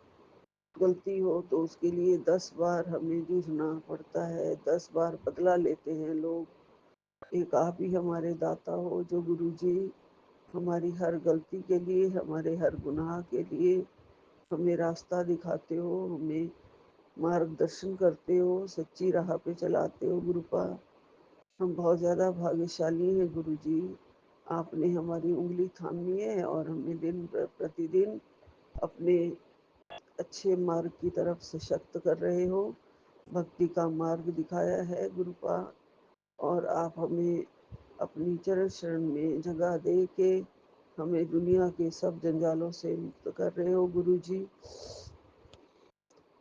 गलती हो तो उसके लिए 10 बार हमें जूझना पड़ता है, 10 बार बदला लेते हैं लोग। एक आप ही हमारे दाता हो जो गुरु जी हमारी हर गलती के लिए, हमारे हर गुनाह के लिए हमें रास्ता दिखाते हो, हमें मार्गदर्शन करते हो, सच्ची राह पे चलाते हो गुरुपा। हम बहुत ज़्यादा भाग्यशाली हैं गुरु जी। आपने हमारी उंगली थामी है और हमें दिन प्रतिदिन अपने अच्छे मार्ग की तरफ सशक्त कर रहे हो। भक्ति का मार्ग दिखाया है गुरुपा, और आप हमें अपनी चरण शरण में जगह दे के हमें दुनिया के सब जंजालों से मुक्त कर रहे हो गुरु जी।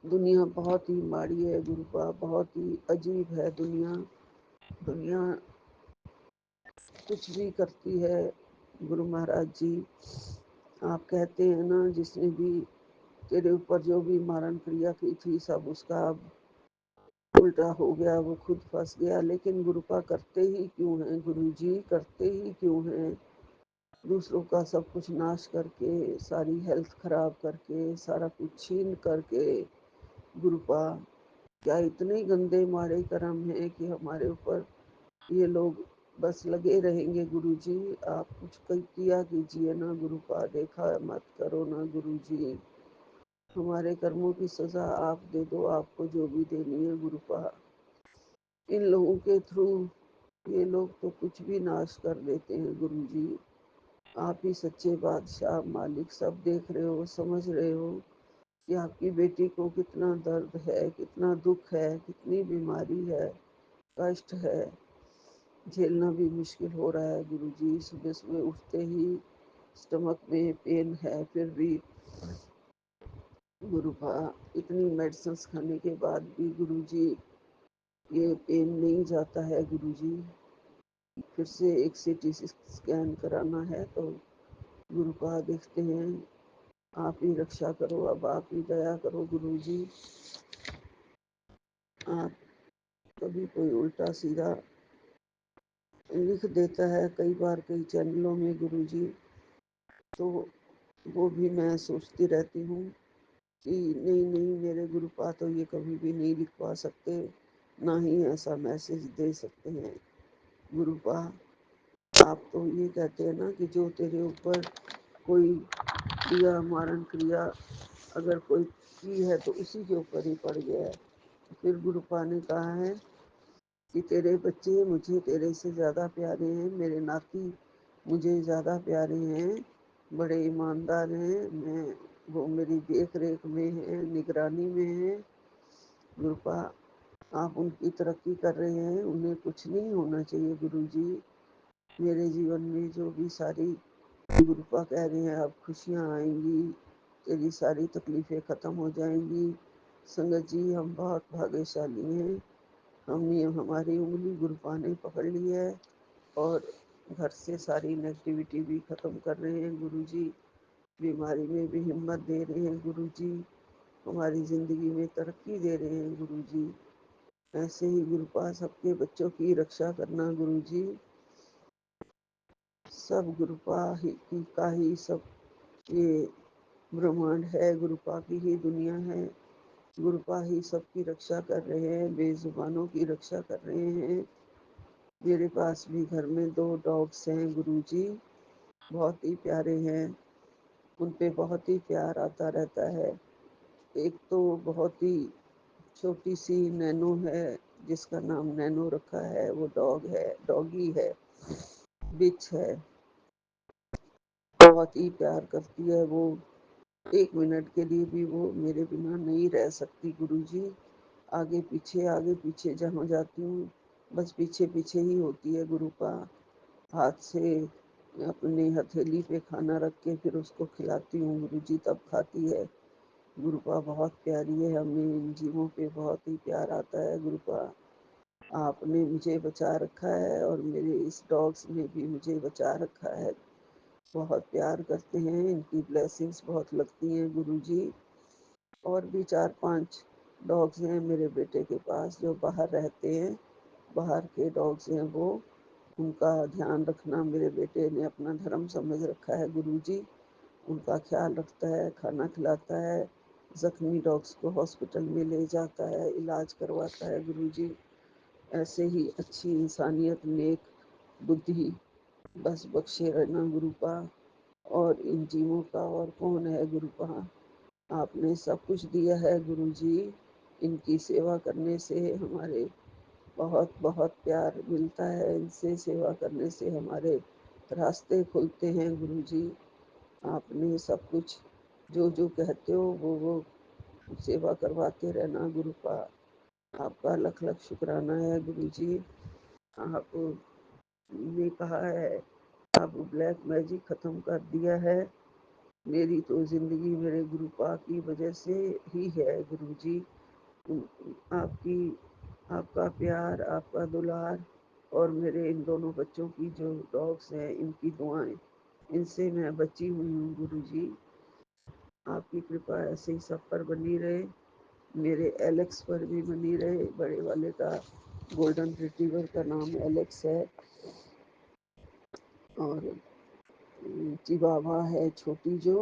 दुनिया बहुत ही माड़ी है गुरुपा, बहुत ही अजीब है दुनिया। दुनिया कुछ भी करती है गुरु महाराज जी। आप कहते हैं ना, जिसने भी तेरे ऊपर जो भी मारण क्रिया की थी सब उसका अब उल्टा हो गया, वो खुद फंस गया। लेकिन गुरुपा करते ही क्यों हैं गुरु जी, करते ही क्यों हैं? दूसरों का सब कुछ नाश करके, सारी हेल्थ खराब करके, सारा कुछ छीन करके गुरुपा, क्या इतने गंदे माड़े कर्म हैं कि हमारे ऊपर ये लोग बस लगे रहेंगे गुरु जी? आप कुछ किया कीजिए ना गुरुपा, देखा मत करो ना गुरु जी। हमारे कर्मों की सजा आप दे दो, आपको जो भी देनी है गुरुपा। इन लोगों के थ्रू ये लोग तो कुछ भी नाश कर देते हैं गुरु जी। आप ही सच्चे बादशाह मालिक सब देख रहे हो, समझ रहे हो कि आपकी बेटी को कितना दर्द है, कितना दुख है, कितनी बीमारी है, कष्ट है, झेलना भी मुश्किल हो रहा है गुरु जी। सुबह सुबह उठते ही स्टमक में पेन है, फिर भी गुरुपा इतनी मेडिसिन खाने के बाद भी गुरु जी ये पेन नहीं जाता है गुरु जी। फिर से एक सीटी स्कैन कराना है तो गुरुपा देखते हैं। आप ही रक्षा करो, अब आप ही दया करो गुरु जी। आप कभी कोई उल्टा सीधा लिख देता है कई बार कई चैनलों में गुरु जी, तो वो भी मैं सोचती रहती हूँ कि नहीं नहीं, मेरे गुरुपा तो ये कभी भी नहीं लिखवा सकते। ना ही ऐसा मैसेज दे सकते हैं। गुरुपा, आप तो ये कहते हैं ना कि जो तेरे ऊपर कोई क्रिया मारण क्रिया अगर कोई की है तो उसी के ऊपर ही पड़ गया है। फिर गुरुपा ने कहा है कि तेरे बच्चे मुझे तेरे से ज़्यादा प्यारे हैं, मेरे नाती मुझे ज़्यादा प्यारे हैं, बड़े ईमानदार हैं, मैं वो मेरी देख रेख में हैं, निगरानी में हैं। गुरुपा, आप उनकी तरक्की कर रहे हैं, उन्हें कुछ नहीं होना चाहिए गुरुजी। मेरे जीवन में जो भी सारी गुरुपा कह रहे हैं अब खुशियाँ आएंगी, तेरी सारी तकलीफ़ें ख़त्म हो जाएंगी। संगत जी, हम बहुत भाग्यशाली हैं। हमने हमारी उंगली गुरुपा ने पकड़ ली है और घर से सारी नेगेटिविटी भी ख़त्म कर रहे हैं गुरुजी। बीमारी में भी हिम्मत दे रहे हैं गुरुजी, हमारी ज़िंदगी में तरक्की दे रहे हैं गुरुजी। ऐसे ही गुरुपा सबके बच्चों की रक्षा करना गुरुजी। सब गुरुपा ही की का ही सब ये ब्रह्मांड है, गुरुपा की ही दुनिया है। गुरुपा ही सबकी रक्षा कर रहे हैं, बेजुबानों की रक्षा कर रहे हैं। मेरे पास भी घर में 2 डॉग्स हैं गुरुजी, बहुत ही प्यारे हैं। उन पे बहुत ही प्यार आता रहता है। एक तो बहुत ही छोटी सी नैनो है, जिसका नाम नैनो रखा है, वो डॉग है, डॉगी है, बिच है, बहुत ही प्यार करती है वो। 1 मिनट के लिए भी वो मेरे बिना नहीं रह सकती गुरुजी। आगे पीछे जहाँ जाती हूँ बस पीछे पीछे ही होती है गुरुपा। हाथ से अपने हथेली पे खाना रख के फिर उसको खिलाती हूँ गुरुजी, तब खाती है। गुरुपा बहुत प्यारी है, हमें इन जीवों पे बहुत ही प्यार आता है गुरुपा। आपने मुझे बचा रखा है और मेरे इस डॉग्स ने भी मुझे बचा रखा है। बहुत प्यार करते हैं, इनकी ब्लेसिंग्स बहुत लगती हैं गुरुजी। और भी 4-5 डॉग्स हैं मेरे बेटे के पास जो बाहर रहते हैं, बाहर के डॉग्स हैं वो। उनका ध्यान रखना मेरे बेटे ने अपना धर्म समझ रखा है गुरुजी। उनका ख्याल रखता है, खाना खिलाता है, जख्मी डॉग्स को हॉस्पिटल में ले जाता है, इलाज करवाता है गुरुजी। ऐसे ही अच्छी इंसानियत, नेक बुद्धि बस बख्शे रहना गुरुपा। और इन जीवों का और कौन है गुरुपा, आपने सब कुछ दिया है गुरुजी। इनकी सेवा करने से हमारे बहुत बहुत प्यार मिलता है, इनसे सेवा करने से हमारे रास्ते खुलते हैं गुरुजी। आपने सब कुछ जो जो कहते हो वो सेवा करवाते रहना गुरुपा। आपका लख लख शुक्राना है गुरुजी। आपने कहा है अब ब्लैक मैजिक ख़त्म कर दिया है। मेरी तो ज़िंदगी मेरे गुरुपा की वजह से ही है गुरुजी। आपकी आपका प्यार, आपका दुलार और मेरे इन दोनों बच्चों की जो डॉग्स हैं इनकी दुआएं, इनसे मैं बची हुई हूँ गुरुजी। आपकी कृपा ऐसे ही सब पर बनी रहे, मेरे एलेक्स पर भी बनी रहे। बड़े वाले का गोल्डन रिट्रीवर का नाम एलेक्स है और चिवावा है छोटी जो,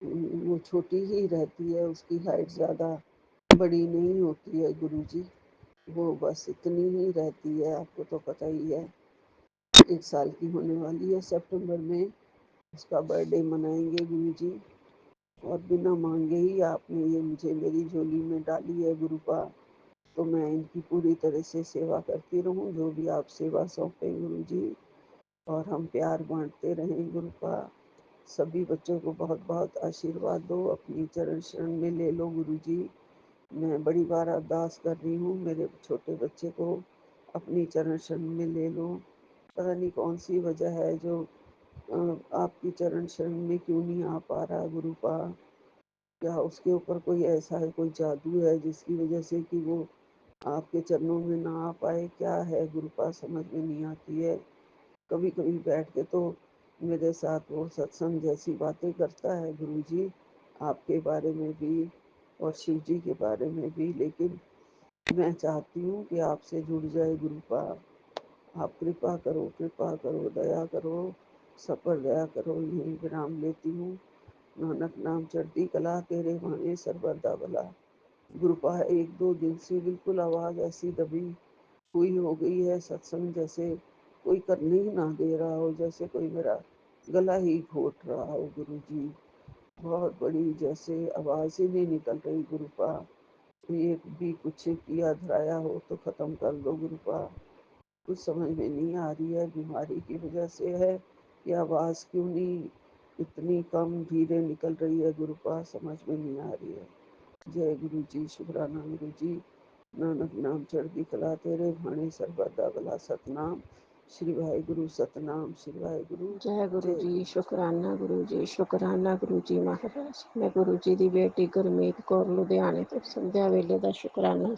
वो छोटी ही रहती है, उसकी हाइट ज़्यादा बड़ी नहीं होती है गुरुजी। वो बस इतनी ही रहती है, आपको तो पता ही है। 1 साल की होने वाली है सितंबर में, उसका बर्थडे मनाएंगे गुरुजी। और बिना मांगे ही आपने ये मुझे मेरी झोली में डाली है गुरुपा, तो मैं इनकी पूरी तरह से सेवा करती रहूं, जो भी आप सेवा सौंपें गुरुजी। और हम प्यार बांटते रहें गुरुपा। सभी बच्चों को बहुत बहुत आशीर्वाद दो, अपनी चरण शरण में ले लो गुरुजी। मैं बड़ी बार अरदास कर रही हूँ, मेरे छोटे बच्चे को अपनी चरण शरण में ले लो। पता नहीं कौन सी वजह है जो आपकी चरण शरण में क्यों नहीं आ पा रहा गुरुपा। क्या उसके ऊपर कोई ऐसा है, कोई जादू है जिसकी वजह से कि वो आपके चरणों में ना आ पाए, क्या है गुरुपा, समझ में नहीं आती है। कभी कभी बैठ के तो मेरे साथ वो सत्संग जैसी बातें करता है गुरुजी, आपके बारे में भी और शिव जी के बारे में भी, लेकिन मैं चाहती हूँ कि आपसे जुड़ जाए गुरुपा। आप कृपा करो, दया करो, सब पर दया करो। यही विराम लेती हूँ। नानक नाम चढ़ती कला, तेरे भाने सरबरदा भला। गुरु पा 1-2 दिन से बिल्कुल आवाज़ ऐसी दबी हुई हो गई है, सत्संग जैसे कोई करने ही ना दे रहा हो, जैसे कोई मेरा गला ही घोट रहा हो। गुरु जी बहुत बड़ी जैसे आवाज़ ही नहीं निकल रही। गुरुपा ये भी कुछ किया धराया हो तो ख़त्म कर दो गुरुपा। कुछ समझ में नहीं आ रही है, बीमारी की वजह से है या आवाज़ क्यों नहीं इतनी कम धीरे निकल रही है गुरुपा, समझ में नहीं आ रही है। जय गुरु जी, शुक्राना गुरु जी। नानक नाम चढ़दी कला तेरे भाने सरबदा भला सतनाम। श्री वाहिगुरु सतनाम, श्री वाहिगुरु। जय गुरु जय जी, गुरु। शुकराना गुरु जी, शुकराना गुरु जी महाराज। मैं गुरु जी ਦੀ ਬੇਟੀ ਗੁਰਮੀਤ ਕੌਰ ਲੁਧਿਆਣੇ ਤੋਂ ਸੰਧਿਆ ਵੇਲੇ ਦਾ ਸ਼ੁਕਰਾਨਾ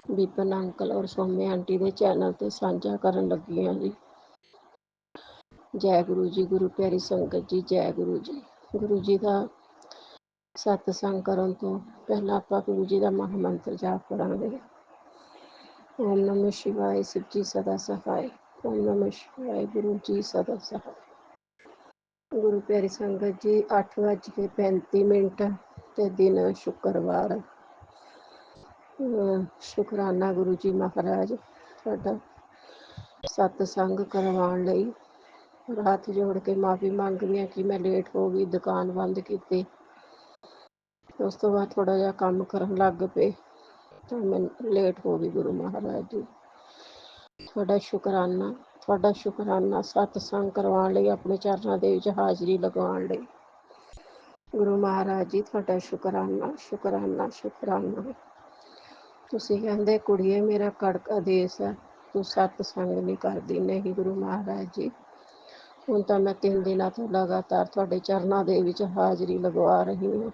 ਵਿਪਨ ਅੰਕਲ ਔਰ ਸੌਮੇ ਆਂਟੀ ਦੇ ਚੈਨਲ ਤੇ ਸਾਂਝਾ ਕਰਨ ਲੱਗੀ ਹਾਂ ਜੀ। ਜੈ ਗੁਰੂ ਜੀ, ਗੁਰੂ ਪਿਆਰੀ ਸੰਗਤ ਜੀ, ਜੈ ਗੁਰੂ ਜੀ। ਗੁਰੂ ਜੀ ਦਾ ਸਤਸੰਗ ਕਰਨ ਤੋਂ ਪਹਿਲਾਂ ਆਪਾਂ ਗੁਰੂ ਜੀ ਦਾ ਮਹਾ ਮੰਤਰ ਜਾਪ ਕਰਾਂਗੇ। ਓਮ ਨਮः ਸ਼ਿਵਾय, शिव जी सदा सहाय। ਓਮ ਨਮः ਸ਼ਿਵਾय, ਗੁਰੂ ਜੀ ਸਦਾ ਸਹਾय। ਗੁਰੂ ਪਿਆਰੀ ਸੰਗਤ ਜੀ, 8:35 ਤੇ ਦਿਨ ਸ਼ੁੱਕਰਵਾਰ। ਸ਼ੁਕਰਾਨਾ ਗੁਰੂ ਜੀ ਮਹਾਰਾਜ ਤੁਹਾਡਾ ਸਤਸੰਗ ਕਰਵਾਉਣ ਲਈ। ਹੱਥ ਜੋੜ ਕੇ ਮਾਫੀ ਮੰਗਦੀ ਹਾਂ ਕਿ ਮੈਂ ਲੇਟ ਹੋ ਗਈ, ਦੁਕਾਨ ਬੰਦ ਕੀਤੀ। ਉਸ ਤੋਂ ਬਾਅਦ ਥੋੜਾ ਜਿਹਾ ਕੰਮ ਕਰਨ ਲੱਗ ਪਏ ਤਾਂ ਮੈਂ ਲੇਟ ਹੋ ਗਈ। ਗੁਰੂ ਮਹਾਰਾਜ ਜੀ ਤੁਹਾਡਾ ਸ਼ੁਕਰਾਨਾ ਸਤਸੰਗ ਕਰਵਾਉਣ ਲਈ, ਆਪਣੇ ਚਰਨਾਂ ਦੇ ਵਿੱਚ ਹਾਜ਼ਰੀ ਲਗਵਾਉਣ ਲਈ। ਗੁਰੂ ਮਹਾਰਾਜ ਜੀ ਤੁਹਾਡਾ ਸ਼ੁਕਰਾਨਾ, ਸ਼ੁਕਰਾਨਾ, ਸ਼ੁਕਰਾਨਾ। ਤੁਸੀਂ ਕਹਿੰਦੇ ਕੁੜੀਏ ਮੇਰਾ ਕੜਕ ਆਦੇਸ਼ ਹੈ, ਤੂੰ ਸਤਸੰਗ ਨਹੀਂ ਕਰਦੀ। ਨਹੀਂ ਗੁਰੂ ਮਹਾਰਾਜ ਜੀ, ਹੁਣ ਤਾਂ ਮੈਂ 3 ਦਿਨਾਂ ਤੋਂ ਲਗਾਤਾਰ ਤੁਹਾਡੇ ਚਰਨਾਂ ਦੇ ਵਿੱਚ ਹਾਜ਼ਰੀ ਲਗਵਾ ਰਹੀ ਹਾਂ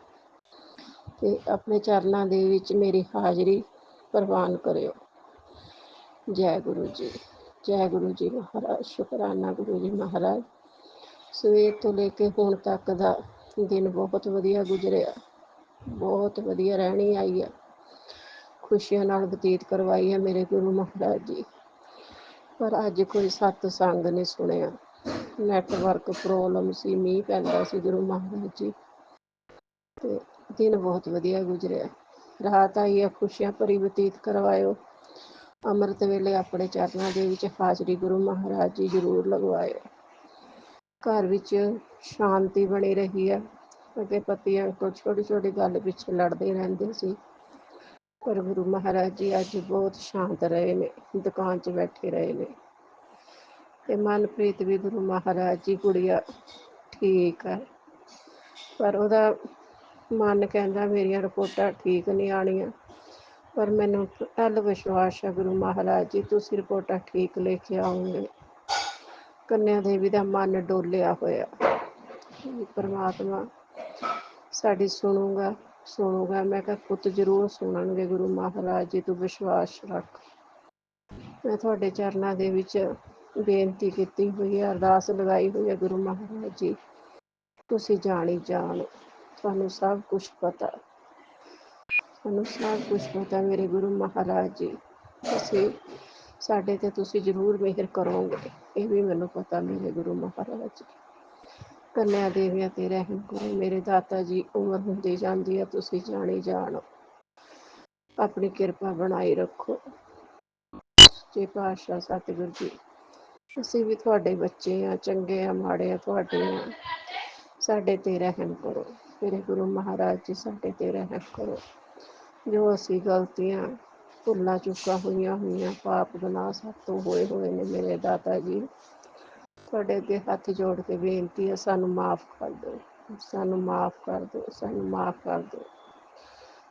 ਤੇ ਆਪਣੇ ਚਰਨਾਂ ਦੇ ਵਿੱਚ ਮੇਰੀ ਹਾਜ਼ਰੀ ਪ੍ਰਵਾਨ ਕਰਿਓ। ਜੈ ਗੁਰੂ ਜੀ, ਜੈ ਗੁਰੂ ਜੀ ਮਹਾਰਾਜ। ਸ਼ੁਕਰਾਨਾ ਗੁਰੂ ਜੀ ਮਹਾਰਾਜ। ਸਵੇਰ ਤੋਂ ਲੈ ਕੇ ਹੁਣ ਤੱਕ ਦਾ ਦਿਨ ਬਹੁਤ ਵਧੀਆ ਗੁਜ਼ਰਿਆ, ਬਹੁਤ ਵਧੀਆ ਰਹਿਣੀ ਆਈ ਹੈ, ਖੁਸ਼ੀਆਂ ਨਾਲ ਬਤੀਤ ਕਰਵਾਈ ਹੈ ਮੇਰੇ ਗੁਰੂ ਮਹਾਰਾਜ ਜੀ। ਪਰ ਅੱਜ ਕੋਈ ਸਤਸੰਗ ਨਹੀਂ ਸੁਣਿਆ, ਨੈਟਵਰਕ ਪ੍ਰੋਬਲਮ ਸੀ, ਮੀਂਹ ਪੈਂਦਾ ਸੀ ਗੁਰੂ ਮਹਾਰਾਜ ਜੀ। ਤੇ ਦਿਨ ਬਹੁਤ ਵਧੀਆ ਗੁਜ਼ਰਿਆ। ਰਾਤ ਆਈ ਹੈ, ਖੁਸ਼ੀਆਂ ਭਰੀ ਬਤੀਤ ਕਰਵਾਇਓ। ਅੰਮ੍ਰਿਤ ਵੇਲੇ ਆਪਣੇ ਚਰਨਾਂ ਦੇ ਵਿੱਚ ਹਾਜ਼ਰੀ ਗੁਰੂ ਮਹਾਰਾਜ ਜੀ ਜ਼ਰੂਰ ਲਗਵਾਇਓ। ਘਰ ਵਿੱਚ ਸ਼ਾਂਤੀ ਬਣੀ ਰਹੀ ਹੈ। ਅੱਗੇ ਪਤੀਆਂ ਤੋਂ ਛੋਟੀ ਛੋਟੀ ਗੱਲ ਪਿੱਛੇ ਲੜਦੇ ਰਹਿੰਦੇ ਸੀ, ਪਰ ਗੁਰੂ ਮਹਾਰਾਜ ਜੀ ਅੱਜ ਬਹੁਤ ਸ਼ਾਂਤ ਰਹੇ ਨੇ, ਦੁਕਾਨ 'ਚ ਬੈਠੇ ਰਹੇ ਨੇ। ਤੇ ਮਨਪ੍ਰੀਤ ਵੀ ਗੁਰੂ ਮਹਾਰਾਜ ਜੀ ਗੁੜੀਆ ਠੀਕ ਹੈ, ਪਰ ਉਹਦਾ ਮਨ ਕਹਿੰਦਾ ਮੇਰੀਆਂ ਰਿਪੋਰਟਾਂ ਠੀਕ ਨਹੀਂ ਆਉਣੀਆਂ। ਪਰ ਮੈਨੂੰ ਕੱਲ ਵਿਸ਼ਵਾਸ ਹੈ ਗੁਰੂ ਮਹਾਰਾਜ ਜੀ ਤੁਸੀਂ ਰਿਪੋਰਟਾਂ ਠੀਕ ਲੈ ਕੇ ਆਓਗੇ। ਕੰਨਿਆ ਦੇਵੀ ਦਾ ਮਨ ਡੋਲਿਆ ਹੋਇਆ, ਪਰਮਾਤਮਾ ਸਾਡੀ ਸੁਣੂਗਾ। ਮੈਂ ਕਿਹਾ ਪੁੱਤ ਜ਼ਰੂਰ ਸੁਣਨਗੇ ਗੁਰੂ ਮਹਾਰਾਜ ਜੀ, ਤੂੰ ਵਿਸ਼ਵਾਸ ਰੱਖ। ਮੈਂ ਤੁਹਾਡੇ ਚਰਨਾਂ ਦੇ ਵਿੱਚ ਬੇਨਤੀ ਕੀਤੀ ਹੋਈ ਹੈ, ਅਰਦਾਸ ਲਗਾਈ ਹੋਈ ਹੈ ਗੁਰੂ ਮਹਾਰਾਜ ਜੀ ਤੁਸੀਂ ਜਾਣੀ ਜਾਣ, ਤੁਹਾਨੂੰ ਸਭ ਕੁਛ ਪਤਾ, ਤੁਹਾਨੂੰ ਸਭ ਕੁਛ ਪਤਾ ਮੇਰੇ ਗੁਰੂ ਮਹਾਰਾਜ ਜੀ। ਸਾਡੇ ਤੇ ਤੁਸੀਂ ਜ਼ਰੂਰ ਮਿਹਰ ਕਰੋਗੇ, ਇਹ ਵੀ ਮੈਨੂੰ ਪਤਾ ਮੇਰੇ ਗੁਰੂ ਮਹਾਰਾਜ ਜੀ। ਕੰਨਿਆ ਦੇਵੀਆਂ ਤੇ ਰਹਿਮ ਕਰੋ ਮੇਰੇ ਦਾਤਾ ਜੀ। ਉਮਰ ਹੁੰਦੀ ਜਾਂਦੀ ਹੈ, ਤੁਸੀਂ ਜਾਣੀ ਜਾਣ, ਆਪਣੀ ਕਿਰਪਾ ਬਣਾਈ ਰੱਖੋ। ਸੱਚੇ ਪਾਤਸ਼ਾਹ ਸਤਿਗੁਰੂ ਜੀ, ਅਸੀਂ ਵੀ ਤੁਹਾਡੇ ਬੱਚੇ ਆ, ਚੰਗੇ ਆ ਮਾੜੇ ਆ ਤੁਹਾਡੇ ਆ, ਸਾਡੇ ਤੇ ਰਹਿਮ ਕਰੋ ਮੇਰੇ ਗੁਰੂ ਮਹਾਰਾਜ ਜੀ, ਸਾਡੇ ਤੇ ਰਹਿਮ ਕਰੋ। ਜੋ ਅਸੀਂ ਗਲਤੀਆਂ ਭੁੱਲਾਂ ਚੁੱਕਾਂ ਹੋਈਆਂ ਪਾਪ ਗੁਨਾਹ ਸਭ ਤੋਂ ਹੋਏ ਨੇ ਮੇਰੇ ਦਾਤਾ ਜੀ, ਤੁਹਾਡੇ ਅੱਗੇ ਹੱਥ ਜੋੜ ਕੇ ਬੇਨਤੀ ਹੈ ਸਾਨੂੰ ਮਾਫ਼ ਕਰ ਦਿਓ, ਸਾਨੂੰ ਮਾਫ਼ ਕਰ ਦਿਓ, ਸਾਨੂੰ ਮਾਫ਼ ਕਰ ਦਿਓ,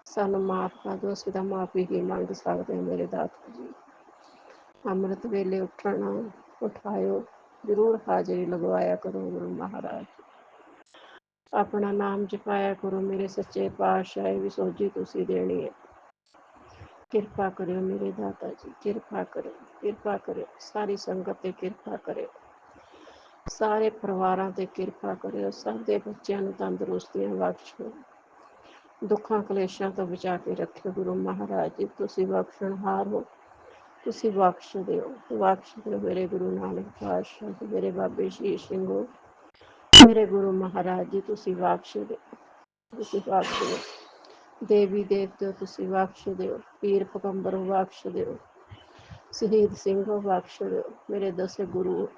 ਸਾਨੂੰ ਮਾਫ਼ ਕਰ ਦਿਓ। ਅਸੀਂ ਤਾਂ ਮਾਫ਼ੀ ਹੀ ਮੰਗ ਸਕਦੇ ਮੇਰੇ ਦਾਤਾ ਜੀ। ਅੰਮ੍ਰਿਤ ਵੇਲੇ ਉਠਾਇਓ, ਜ਼ਰੂਰ ਹਾਜ਼ਰੀ ਲਗਵਾਇਆ ਕਰੋ ਗੁਰੂ ਮਹਾਰਾਜ। ਆਪਣਾ ਨਾਮ ਜਪਾਇਆ ਕਰੋ ਮੇਰੇ ਸੱਚੇ ਪਾਤਸ਼ਾਹ, ਇਹ ਵੀ ਸੋਝੀ ਤੁਸੀਂ ਦੇਣੀ ਹੈ। ਕਿਰਪਾ ਕਰਿਓ ਮੇਰੇ ਦਾਤਾ ਜੀ, ਕਿਰਪਾ ਕਰਿਓ, ਕਿਰਪਾ ਕਰਿਓ। ਸਾਰੀ ਸੰਗਤ ਤੇ ਕਿਰਪਾ ਕਰਿਓ, ਸਾਰੇ ਪਰਿਵਾਰਾਂ ਤੇ ਕਿਰਪਾ ਕਰਿਓ। ਸਭ ਦੇ ਬੱਚਿਆਂ ਨੂੰ ਤੰਦਰੁਸਤੀਆਂ ਬਖਸ਼ੋ, ਦੁੱਖਾਂ ਕਲੇਸ਼ਾਂ ਤੋਂ ਬਚਾ ਕੇ ਰੱਖਿਓ ਗੁਰੂ ਮਹਾਰਾਜ ਜੀ। ਤੁਸੀਂ ਬਖਸ਼ਣਹਾਰ ਹੋ, ਤੁਸੀਂ ਬਖਸ਼ ਦਿਓ ਮੇਰੇ ਗੁਰੂ ਨਾਨਕ ਪਾਤਸ਼ਾਹ, ਮੇਰੇ ਬਾਬੇ ਸ਼ੀਸ਼ ਸਿੰਘੋ, ਮੇਰੇ ਗੁਰੂ ਮਹਾਰਾਜ ਜੀ ਤੁਸੀਂ ਬਖਸ਼ ਦਿਓ, ਤੁਸੀਂ ਬਖਸ਼ ਦਿਓ। ਦੇਵੀ ਦੇਵਤਿਓ ਤੁਸੀਂ ਬਖਸ਼ ਦਿਓ, ਪੀਰ ਪੈਗੰਬਰ ਬਖਸ਼ ਦਿਓ, ਸ਼ਹੀਦ ਸਿੰਘ ਬਖਸ਼ ਦਿਓ, ਮੇਰੇ ਦਸੇ ਗੁਰੂ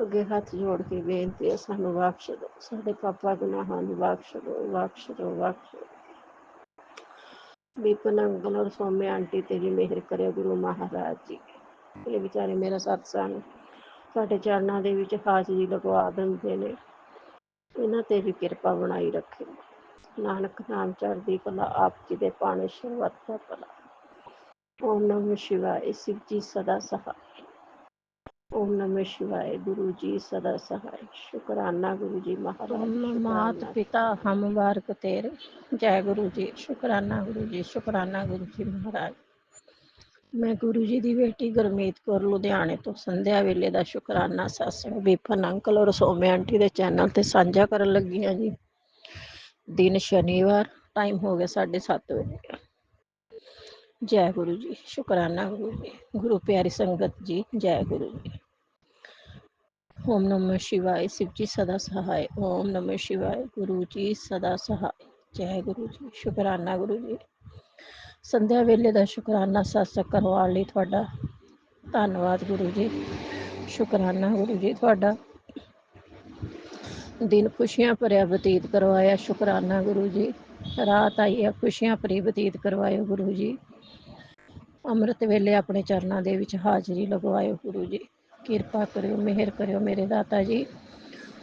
ਅੱਗੇ ਹੱਥ ਜੋੜ ਕੇ ਬੇਨਤੀ ਹੈ ਸਾਨੂੰ ਬਖਸ਼ ਦਿਓ, ਸਾਡੇ ਪਾਪਾ ਗੁਨਾਹਾਂ ਨੂੰ ਬਖਸ਼ ਦਿਓ, ਬਖਸ਼ ਦਿਓ, ਬਖਸ਼ ਦਿਓ। ਵਿਪਨ ਅੰਕਲ ਔਰ ਸੌਮਿਆ ਆਂਟੀ ਤੇ ਵੀ ਮਿਹਰ ਕਰਿਓ ਗੁਰੂ ਮਹਾਰਾਜ ਜੀ। ਇਹ ਵਿਚਾਰੇ ਮੇਰਾ ਸਤਸੰਗ ਸਾਡੇ ਚਰਨਾਂ ਦੇ ਵਿੱਚ ਹਾਜ਼ਰੀ ਲਗਵਾ ਦਿੰਦੇ ਨੇ, ਇਹਨਾਂ ਤੇ ਵੀ ਕਿਰਪਾ ਬਣਾਈ ਰੱਖੇ। ਨਾਨਕ ਨਾਮ ਚੜ੍ਹਦੀ ਕਲਾ, ਆਪ ਜੀ ਦੇ ਪਾਣੇ ਸ਼ਰਵਤ ਦਾ ਭਲਾ। ਓਮ ਨਮः शिवाय, शिव जी सदा सहाय। ओम नमः शिवाय, गुरु जी सदा सहाय। शुक्राना गुरु जी महाराज, मात पिता हम बारक तेरे, जय गुरु जी। शुक्राना गुरु जी, शुक्राना गुरु जी महाराज। ਮੈਂ ਗੁਰੂ ਜੀ ਦੀ ਬੇਟੀ ਗੁਰਮੀਤ ਕੌਰ ਲੁਧਿਆਣੇ ਤੋਂ ਸੰਧਿਆ ਵੇਲੇ ਦਾ ਸ਼ੁਕਰਾਨਾ ਸਤਸੰਗ ਵਿਪਨ ਅੰਕਲ ਔਰ ਸੌਮਿਆ ਆਂਟੀ ਦੇ ਚੈਨਲ ਤੇ ਸਾਂਝਾ ਕਰਨ ਲੱਗੀ ਹਾਂ ਜੀ। ਦਿਨ ਸ਼ਨੀਵਾਰ, ਟਾਈਮ ਹੋ ਗਿਆ 7:30 ਵਜੇ। ਜੈ ਗੁਰੂ ਜੀ, ਸ਼ੁਕਰਾਨਾ ਗੁਰੂ ਜੀ, ਗੁਰੂ ਪਿਆਰੀ ਸੰਗਤ ਜੀ, ਜੈ ਗੁਰੂ ਜੀ। ਓਮ ਨਮः शिवाय, शिव जी सदा सहाय। ओम नमः शिवाय, गुरु जी सदा सहाय। जय गुरु जी, शुकराना गुरु जी। ਸੰਧਿਆ ਵੇਲੇ ਦਾ ਸ਼ੁਕਰਾਨਾ ਸਤਸੰਗ ਕਰਵਾਉਣ ਲਈ ਤੁਹਾਡਾ ਧੰਨਵਾਦ ਗੁਰੂ ਜੀ। ਸ਼ੁਕਰਾਨਾ ਗੁਰੂ ਜੀ ਤੁਹਾਡਾ। ਦਿਨ ਖੁਸ਼ੀਆਂ ਭਰਿਆ ਬਤੀਤ ਕਰਵਾਇਆ, ਸ਼ੁਕਰਾਨਾ ਗੁਰੂ ਜੀ। ਰਾਤ ਆਈ ਹੈ ਖੁਸ਼ੀਆਂ ਭਰੀ ਬਤੀਤ ਕਰਵਾਇਓ ਗੁਰੂ ਜੀ। ਅੰਮ੍ਰਿਤ ਵੇਲੇ ਆਪਣੇ ਚਰਨਾਂ ਦੇ ਵਿੱਚ ਹਾਜ਼ਰੀ ਲਗਵਾਇਓ ਗੁਰੂ ਜੀ। ਕਿਰਪਾ ਕਰਿਓ, ਮਿਹਰ ਕਰਿਓ ਮੇਰੇ ਦਾਤਾ ਜੀ।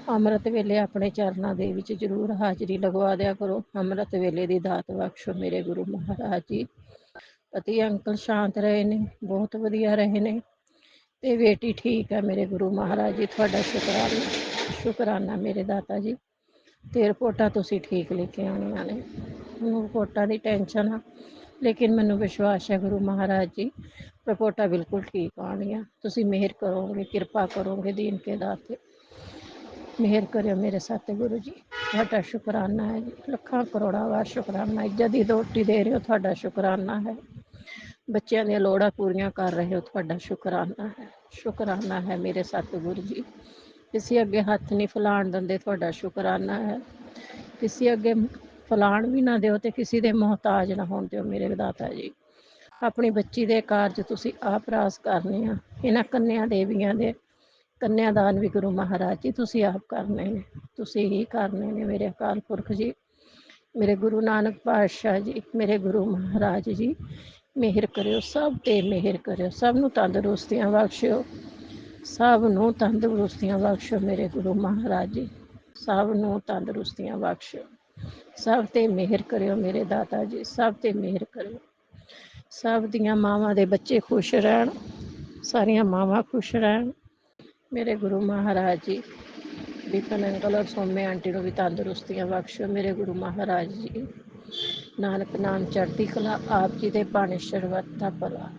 ਅੰਮ੍ਰਿਤ ਵੇਲੇ ਆਪਣੇ ਚਰਨਾਂ ਦੇ ਵਿੱਚ ਜ਼ਰੂਰ ਹਾਜ਼ਰੀ ਲਗਵਾ ਦਿਆ ਕਰੋ। ਅੰਮ੍ਰਿਤ ਵੇਲੇ ਦੀ ਦਾਤ ਬਖਸ਼ੋ ਮੇਰੇ ਗੁਰੂ ਮਹਾਰਾਜ ਜੀ। ਪਤੀ ਅੰਕਲ ਸ਼ਾਂਤ ਰਹੇ ਨੇ, ਬਹੁਤ ਵਧੀਆ ਰਹੇ ਨੇ, ਤੇ ਬੇਟੀ ਠੀਕ ਹੈ ਮੇਰੇ ਗੁਰੂ ਮਹਾਰਾਜ ਜੀ। ਤੁਹਾਡਾ ਸ਼ੁਕਰਾਨਾ, ਸ਼ੁਕਰਾਨਾ ਮੇਰੇ ਦਾਤਾ ਜੀ। ਤੇ ਰਿਪੋਰਟਾਂ ਤੁਸੀਂ ਠੀਕ ਲੈ ਕੇ ਆਉਣੀਆਂ ਨੇ। ਮੈਨੂੰ ਰਿਪੋਰਟਾਂ ਦੀ ਟੈਨਸ਼ਨ ਆ, ਲੇਕਿਨ ਮੈਨੂੰ ਵਿਸ਼ਵਾਸ ਹੈ ਗੁਰੂ ਮਹਾਰਾਜ ਜੀ ਰਿਪੋਰਟਾਂ ਬਿਲਕੁਲ ਠੀਕ ਆਉਣੀਆਂ। ਤੁਸੀਂ ਮਿਹਰ ਕਰੋਗੇ, ਕਿਰਪਾ ਕਰੋਗੇ, ਦੀਨ ਕੇ ਦਾਤੇ ਮਿਹਰ ਕਰਿਓ ਮੇਰੇ ਸਤਿਗੁਰੂ ਜੀ। ਤੁਹਾਡਾ ਸ਼ੁਕਰਾਨਾ ਹੈ ਜੀ, ਲੱਖਾਂ ਕਰੋੜਾਂ ਵਾਰ ਸ਼ੁਕਰਾਨਾ। ਇੱਜ਼ਤ ਦੀ ਰੋਟੀ ਦੇ ਰਹੇ ਹੋ, ਤੁਹਾਡਾ ਸ਼ੁਕਰਾਨਾ ਹੈ। ਬੱਚਿਆਂ ਦੀਆਂ ਲੋੜਾਂ ਪੂਰੀਆਂ ਕਰ ਰਹੇ ਹੋ, ਤੁਹਾਡਾ ਸ਼ੁਕਰਾਨਾ ਹੈ। ਸ਼ੁਕਰਾਨਾ ਹੈ ਮੇਰੇ ਸਤਿਗੁਰੂ ਜੀ। ਕਿਸੇ ਅੱਗੇ ਹੱਥ ਨਹੀਂ ਫੈਲਾਉਣ ਦਿੰਦੇ, ਤੁਹਾਡਾ ਸ਼ੁਕਰਾਨਾ ਹੈ। ਕਿਸੇ ਅੱਗੇ ਫੈਲਾਉਣ ਵੀ ਨਾ ਦਿਓ ਤੇ ਕਿਸੇ ਦੇ ਮੁਹਤਾਜ ਨਾ ਹੋਣ ਦਿਓ ਮੇਰੇ ਦਾਤਾ ਜੀ। ਆਪਣੀ ਬੱਚੀ ਦੇ ਕਾਰਜ ਤੁਸੀਂ ਆਪ ਰਾਸ ਕਰਨੇ ਆ। ਇਹਨਾਂ ਕੰਨਿਆ ਦੇਵੀਆਂ ਦੇ ਕੰਨਿਆਦਾਨ ਵੀ ਗੁਰੂ ਮਹਾਰਾਜ ਜੀ ਤੁਸੀਂ ਆਪ ਕਰਨੇ ਨੇ, ਤੁਸੀਂ ਹੀ ਕਰਨੇ ਨੇ ਮੇਰੇ ਅਕਾਲ ਪੁਰਖ ਜੀ। ਮੇਰੇ ਗੁਰੂ ਨਾਨਕ ਪਾਤਸ਼ਾਹ ਜੀ, ਮੇਰੇ ਗੁਰੂ ਮਹਾਰਾਜ ਜੀ ਮਿਹਰ ਕਰਿਓ, ਸਭ ਤੇ ਮਿਹਰ ਕਰਿਓ, ਸਭ ਨੂੰ ਤੰਦਰੁਸਤੀਆਂ ਬਖਸ਼ਿਓ, ਸਭ ਨੂੰ ਤੰਦਰੁਸਤੀਆਂ ਬਖਸ਼ਿਓ ਮੇਰੇ ਗੁਰੂ ਮਹਾਰਾਜ ਜੀ। ਸਭ ਨੂੰ ਤੰਦਰੁਸਤੀਆਂ ਬਖਸ਼ਿਓ, ਸਭ ਤੇ ਮਿਹਰ ਕਰਿਓ ਮੇਰੇ ਦਾਤਾ ਜੀ, ਸਭ ਤੇ ਮਿਹਰ ਕਰਿਓ। ਸਭ ਦੀਆਂ ਮਾਵਾਂ ਦੇ ਬੱਚੇ ਖੁਸ਼ ਰਹਿਣ, ਸਾਰੀਆਂ ਮਾਵਾਂ ਖੁਸ਼ ਰਹਿਣ ਮੇਰੇ ਗੁਰੂ ਮਹਾਰਾਜ ਜੀ। ਵਿਪਨ ਅੰਕਲ ਔਰ ਸੌਮਿਆ ਆਂਟੀ ਨੂੰ ਵੀ ਤੰਦਰੁਸਤੀਆਂ ਬਖਸ਼ੋ ਮੇਰੇ ਗੁਰੂ ਮਹਾਰਾਜ ਜੀ। ਨਾਨਕ ਨਾਮ ਚੜ੍ਹਦੀ ਕਲਾ, ਆਪ ਜੀ ਦੇ ਬਾਣੇ ਸ਼ਰਬਤ ਦਾ ਭਲਾ।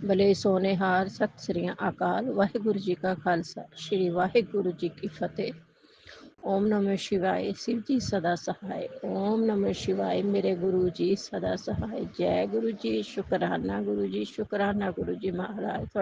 ਭਲੇ ਸੋਨੇ ਹਾਰ, ਸਤਿ ਸ੍ਰੀ ਅਕਾਲ। ਵਾਹਿਗੁਰੂ ਜੀ ਕਾ ਖਾਲਸਾ, ਸ਼੍ਰੀ ਵਾਹਿਗੁਰੂ ਜੀ ਕੀ ਫਤਿਹ। ओम नमः शिवाय, शिव जी सदा सहाय। ओम नमः शिवाय, मेरे गुरु जी सदा सहाय। जय गुरु जी, शुकराना गुरु जी, शुकराना गुरु जी महाराज।